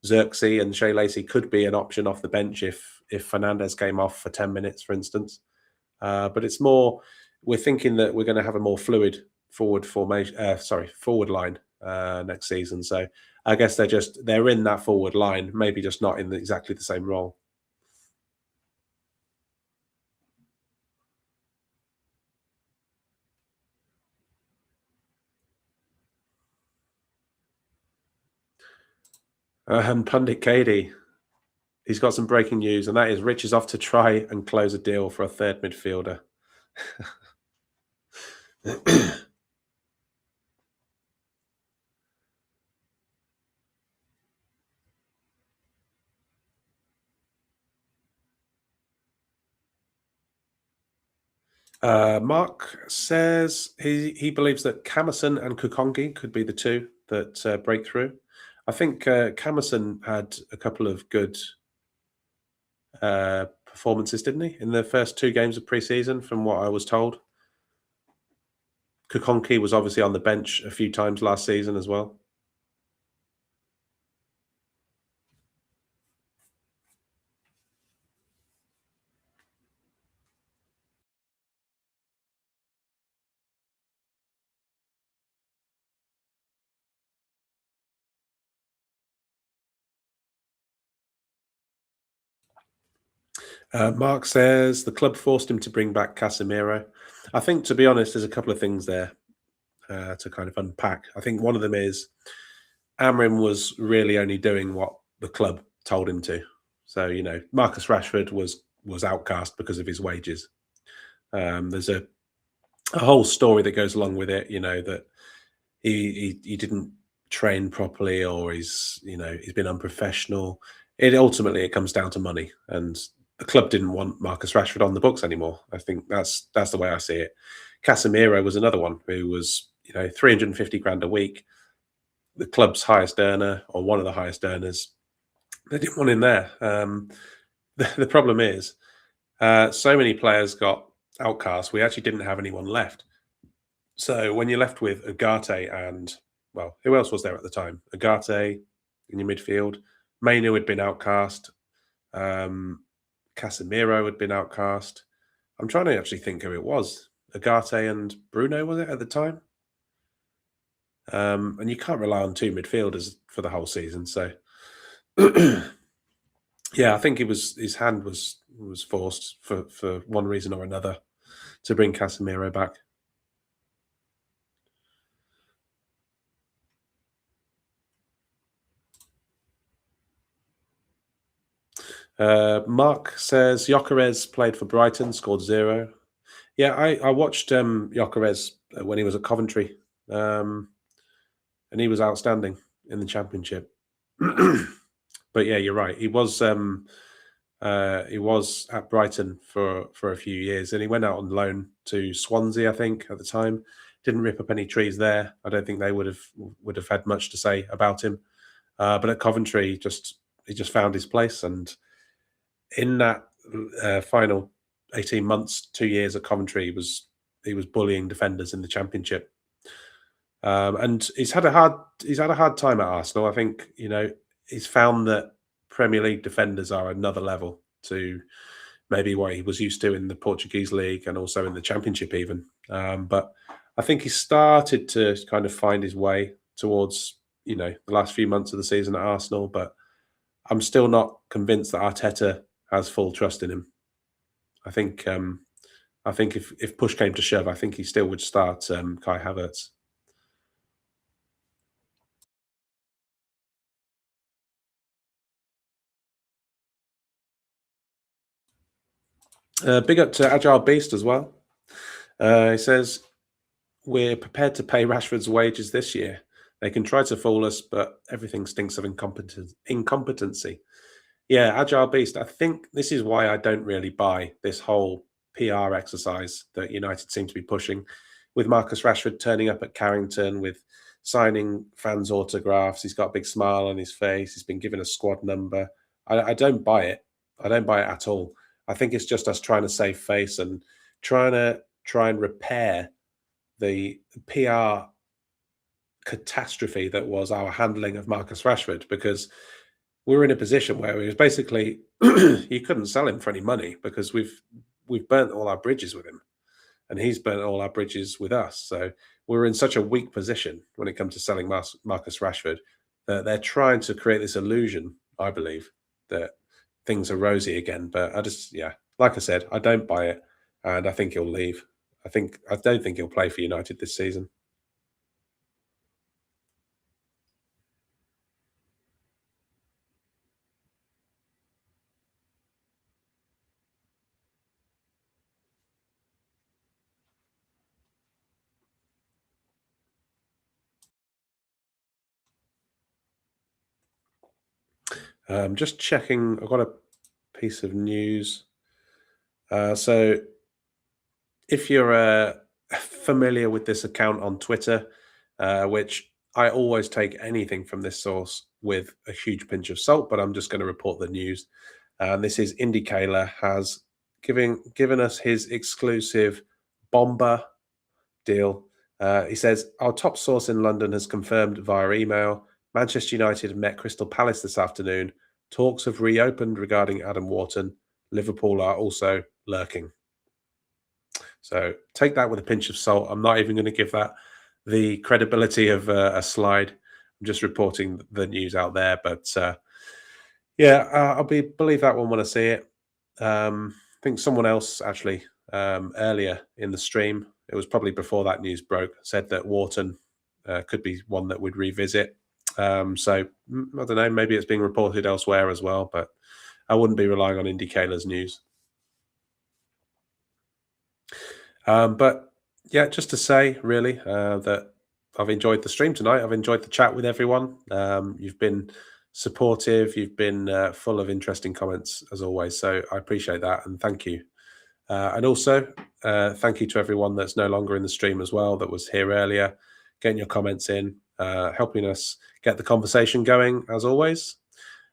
Xerxes and Shea Lacey could be an option off the bench if Fernandez came off for 10 minutes, for instance. But it's more, we're thinking that we're going to have a more fluid forward line next season. So I guess they're in that forward line, maybe just not in exactly the same role. And Pundit Katie, he's got some breaking news, and that is Rich is off to try and close a deal for a third midfielder. Mark says he believes that Camerson and Kukongi could be the two that break through. I think Camerson had a couple of good performances, didn't he, in the first 2 games of pre-season, from what I was told? Kukonki was obviously on the bench a few times last season as well. Mark says the club forced him to bring back Casemiro. I think, to be honest, there's a couple of things there to kind of unpack. I think one of them is Amrin was really only doing what the club told him to. So, Marcus Rashford was outcast because of his wages. There's a whole story that goes along with it, that he didn't train properly, or he's been unprofessional. It comes down to money, and the club didn't want Marcus Rashford on the books anymore. I think that's the way I see it. Casemiro was another one who was 350 grand a week, the club's highest earner, or one of the highest earners. They didn't want him there. The problem is, so many players got outcast. We actually didn't have anyone left. So when you're left with Ugarte and, well, who else was there at the time? Ugarte in your midfield. Mainu had been outcast. Casemiro had been outcast. I'm trying to actually think who it was. Ugarte and Bruno, was it, at the time? And you can't rely on two midfielders for the whole season. So, yeah, I think his hand was forced for one reason or another to bring Casemiro back. Mark says Gyökeres played for Brighton, scored 0. Yeah, I watched Gyökeres when he was at Coventry, and he was outstanding in the Championship. But yeah, you're right. He was at Brighton for a few years, and he went out on loan to Swansea, I think, at the time. Didn't rip up any trees there. I don't think they would have had much to say about him. But at Coventry, he just found his place, and in that final 18 months, 2 years at Coventry, he was bullying defenders in the Championship. And he's had a hard time at Arsenal. I think he's found that Premier League defenders are another level to maybe what he was used to in the Portuguese league and also in the Championship even. But I think he started to kind of find his way towards the last few months of the season at Arsenal. But I'm still not convinced that Arteta has full trust in him. I think if push came to shove, I think he still would start Kai Havertz. Big up to Agile Beast as well. He says, we're prepared to pay Rashford's wages this year. They can try to fool us, but everything stinks of incompetency. Yeah, Agile Beast. I think this is why I don't really buy this whole PR exercise that United seem to be pushing, with Marcus Rashford turning up at Carrington, with signing fans' autographs. He's got a big smile on his face. He's been given a squad number. I don't buy it. I don't buy it at all. I think it's just us trying to save face and trying to repair the PR catastrophe that was our handling of Marcus Rashford, because we were in a position where it was basically you couldn't sell him for any money because we've burnt all our bridges with him, and he's burnt all our bridges with us. So we're in such a weak position when it comes to selling Marcus Rashford that they're trying to create this illusion, I believe, that things are rosy again. But like I said, I don't buy it, and I think he'll leave. I don't think he'll play for United this season. Just checking. I've got a piece of news. So, if you're familiar with this account on Twitter, which I always take anything from this source with a huge pinch of salt, but I'm just going to report the news. And this is Indy Kayla has given us his exclusive bomber deal He says, our top source in London has confirmed via email Manchester United have met Crystal Palace this afternoon. Talks have reopened regarding Adam Wharton. Liverpool are also lurking. So take that with a pinch of salt. I'm not even going to give that the credibility of a slide. I'm just reporting the news out there. But I'll believe that one when I see it. I think someone else actually earlier in the stream, it was probably before that news broke, said that Wharton could be one that would revisit. So I don't know, maybe it's being reported elsewhere as well, but I wouldn't be relying on Indy Kaler's news. But yeah, just to say really that I've enjoyed the stream tonight. I've enjoyed the chat with everyone. You've been supportive. You've been full of interesting comments as always. So I appreciate that and thank you. And also thank you to everyone that's no longer in the stream as well, that was here earlier, getting your comments in, helping us get the conversation going as always.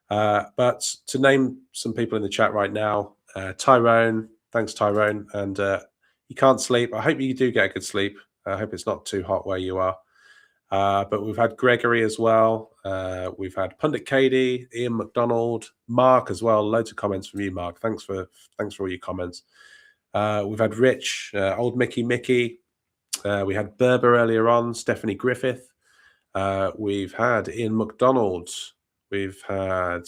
But to name some people in the chat right now, Tyrone, thanks Tyrone, and you can't sleep. I hope you do get a good sleep. I hope it's not too hot where you are. But we've had Gregory as well. We've had Pundit Katie, Ian McDonald, Mark as well. Loads of comments from you, Mark. Thanks for all your comments. We've had Rich, Old Mickey. We had Berber earlier on, Stephanie Griffith. We've had Ian McDonald. We've had,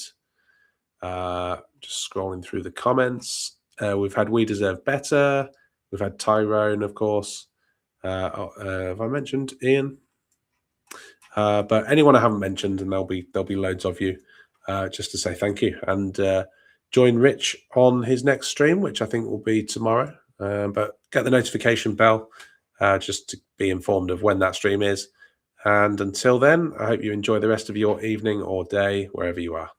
just scrolling through the comments, we've had We Deserve Better. We've had Tyrone, of course. Have I mentioned Ian? But anyone I haven't mentioned, and there'll be loads of you, just to say thank you. And join Rich on his next stream, which I think will be tomorrow. But get the notification bell just to be informed of when that stream is. And until then, I hope you enjoy the rest of your evening or day, wherever you are.